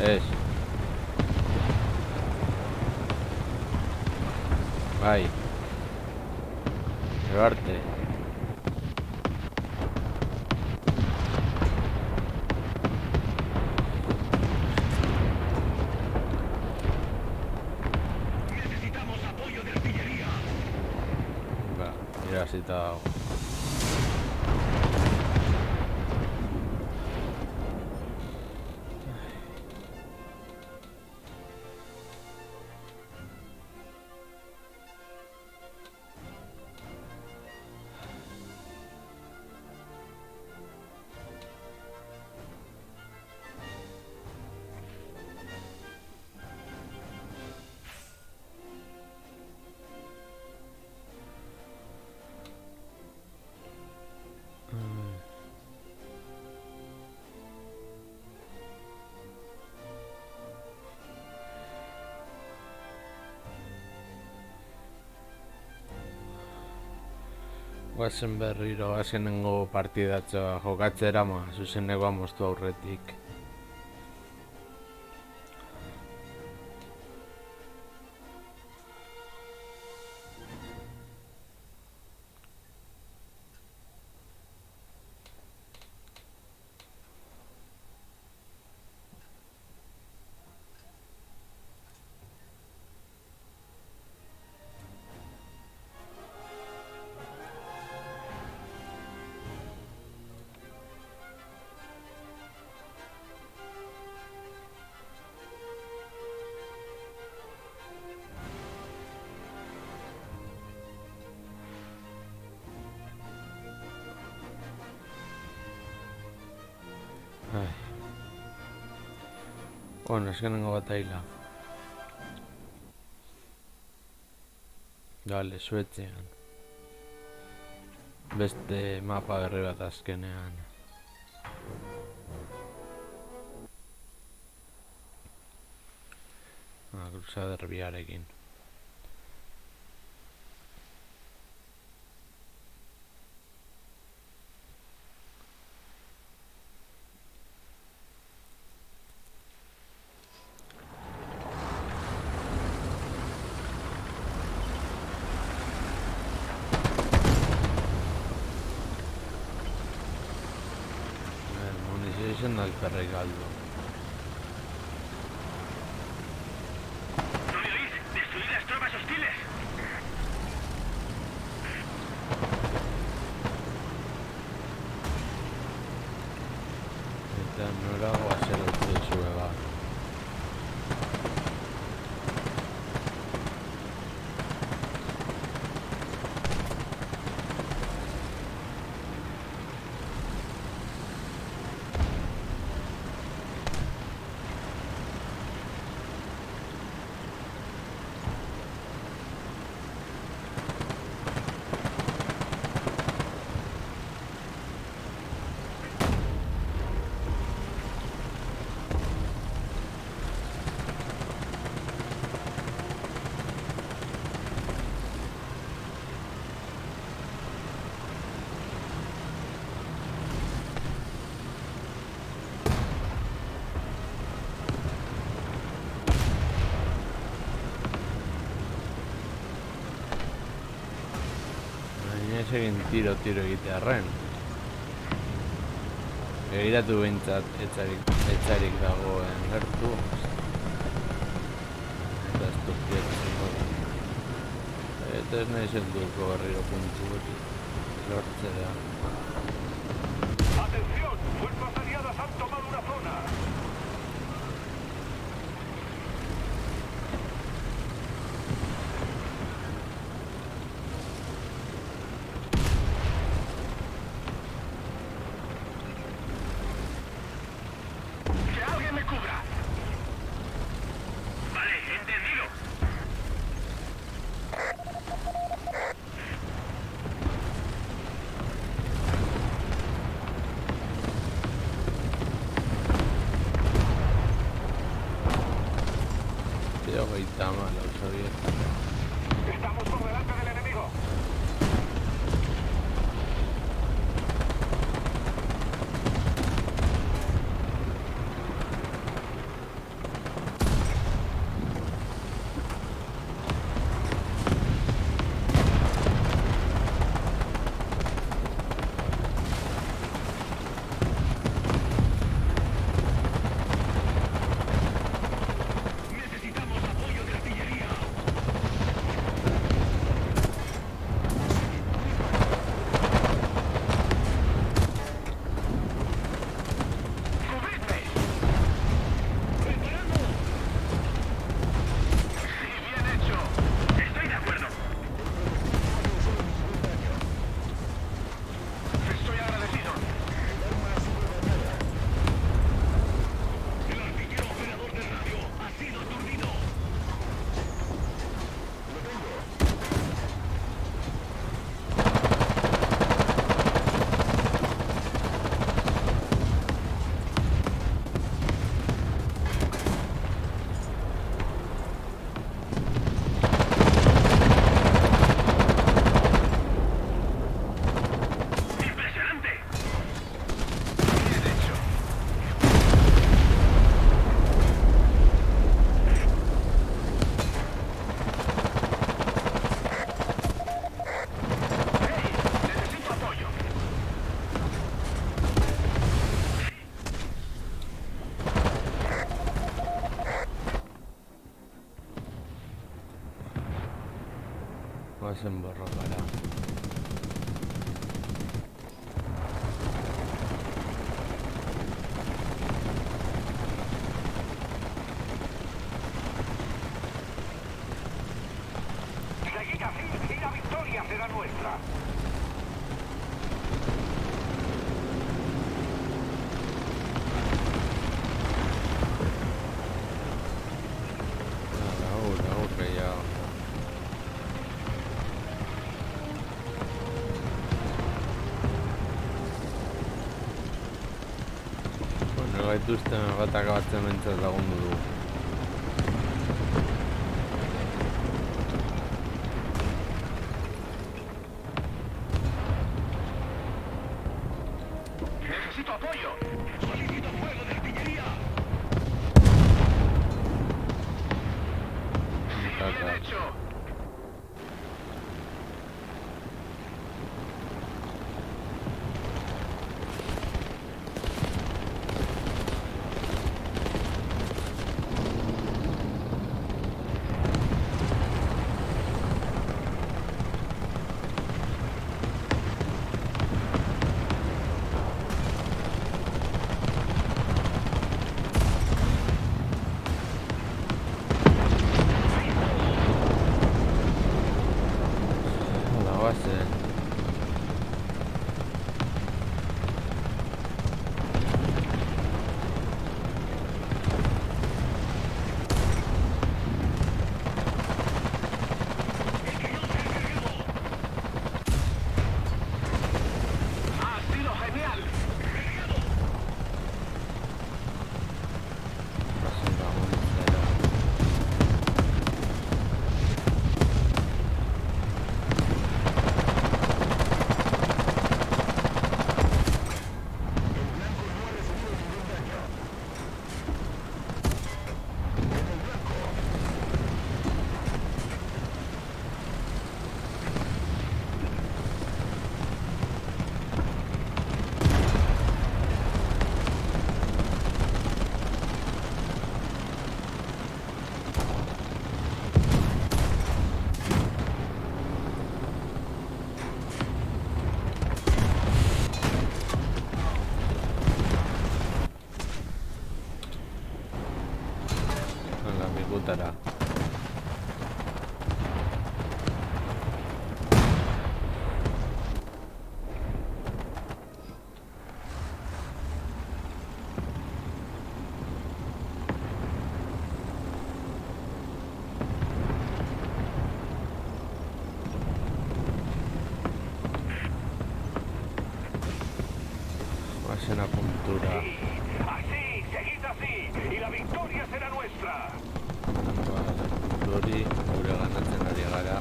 Speaker 1: Ez. Bai. Gero arte.
Speaker 2: Necesitamos apoyo de artillería.
Speaker 1: Ba, irasita dago. Guazen berriro azkenengo partidatxoa jokatzera zuzenekoa moztu aurretik. Bueno, azkenengo bataila. Dale, Suetzean. Beste mapa berri bat azkenean. Crusader biarekin. Munición alperrek galdu.
Speaker 2: ¿No me oís? ¡Destruid las tropas hostiles!
Speaker 1: Eta norago azerotze zue bat. tiro egitearren. Begiratu behintzat etxarik dagoen gertu. Eta ez dut dietzen gora. Eta ez nahi zenduko berriro puntu hori lortzea.
Speaker 3: ¡Atención! ¡Fuerzas aliadas han tomado una zona! ¡Que alguien me cubra!
Speaker 2: Vale, entendido.
Speaker 1: Tío, está mal, lo sabía.
Speaker 3: ¡Estamos por delante del enemigo!
Speaker 2: Necesitamos apoyo de artillería.
Speaker 3: ¡Cubridme!
Speaker 2: ¡Preparando!
Speaker 3: ¡Sí, bien hecho!
Speaker 2: Estoy de acuerdo.
Speaker 3: ¡Estoy agradecido!
Speaker 2: El artillero operador de radio ha sido aturdido. ¡Impresionante!
Speaker 3: ¡Bien hecho! ¡Hey! ¡Necesito apoyo!
Speaker 1: Más emborrocará.
Speaker 3: Seguid así y la victoria será nuestra.
Speaker 1: Ahora, que ya. Bueno, gaituzten bat akabatzen mentzat lagundu du.
Speaker 3: ¡Necesito apoyo!
Speaker 2: ¡Solicito fuego de artillería!
Speaker 3: ¡Bien hecho!
Speaker 1: zena puntura.
Speaker 3: Así, seguid así, y la victoria será nuestra.
Speaker 1: Vale, puntu hori gure ganatzen ari gara.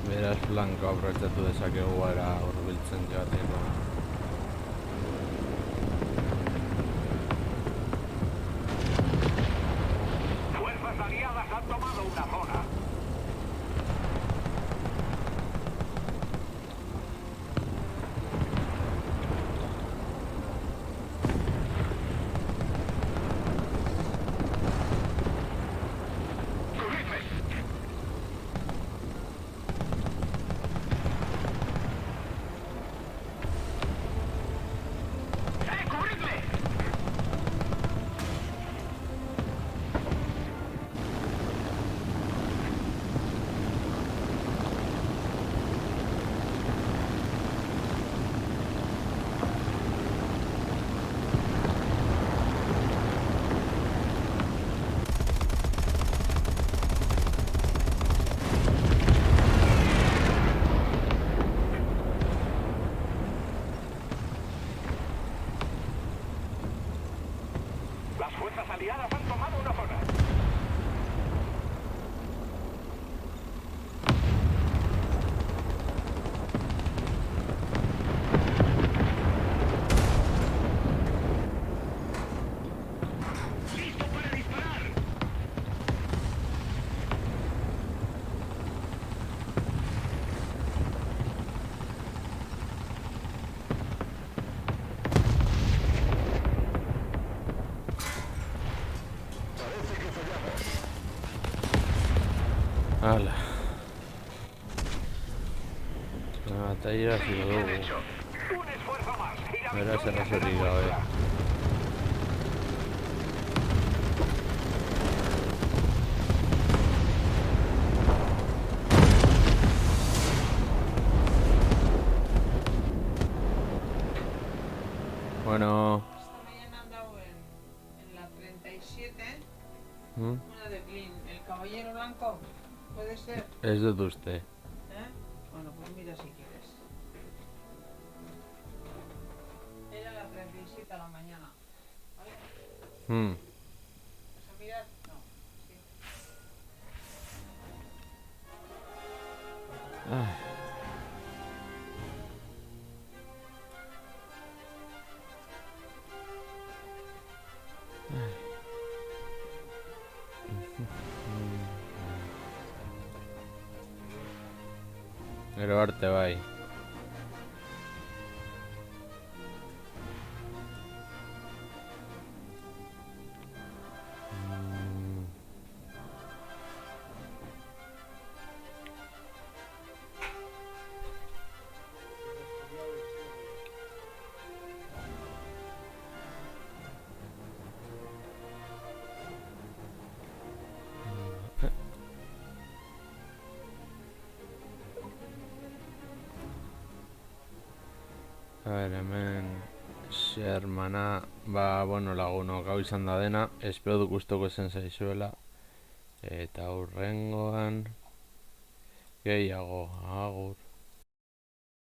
Speaker 1: Beraz flanko aprobetxatu dezakegu gara hurbiltzen joateko.
Speaker 3: Fuerzas aliadas han tomado una zona. Las fuerzas aliadas han tomado una zona.
Speaker 2: ¡Listo para disparar!
Speaker 1: Hala. Batalla sido dugu.
Speaker 3: Un esfuerzo más y la
Speaker 1: Beraz
Speaker 3: victoria será
Speaker 1: errazorik gabe.
Speaker 3: nuestra.
Speaker 1: Bueno.
Speaker 4: Esta mañana han dado en la 37
Speaker 1: ¿Mm?
Speaker 4: una de Blin, el caballero blanco, puede ser,
Speaker 1: Ez dut uste.
Speaker 4: ¿eh? Bueno, pues mira si quieres. Era la 37 a la mañana, ¿vale? ¿Vas a mirar? No, sí.
Speaker 1: Ai. Gero arte bai. A ber, hemen Shermana, bueno, lagunok hau izan da dena, espero duk gustoko zen zaizuela. Eta hurrengoan gehiago, agur.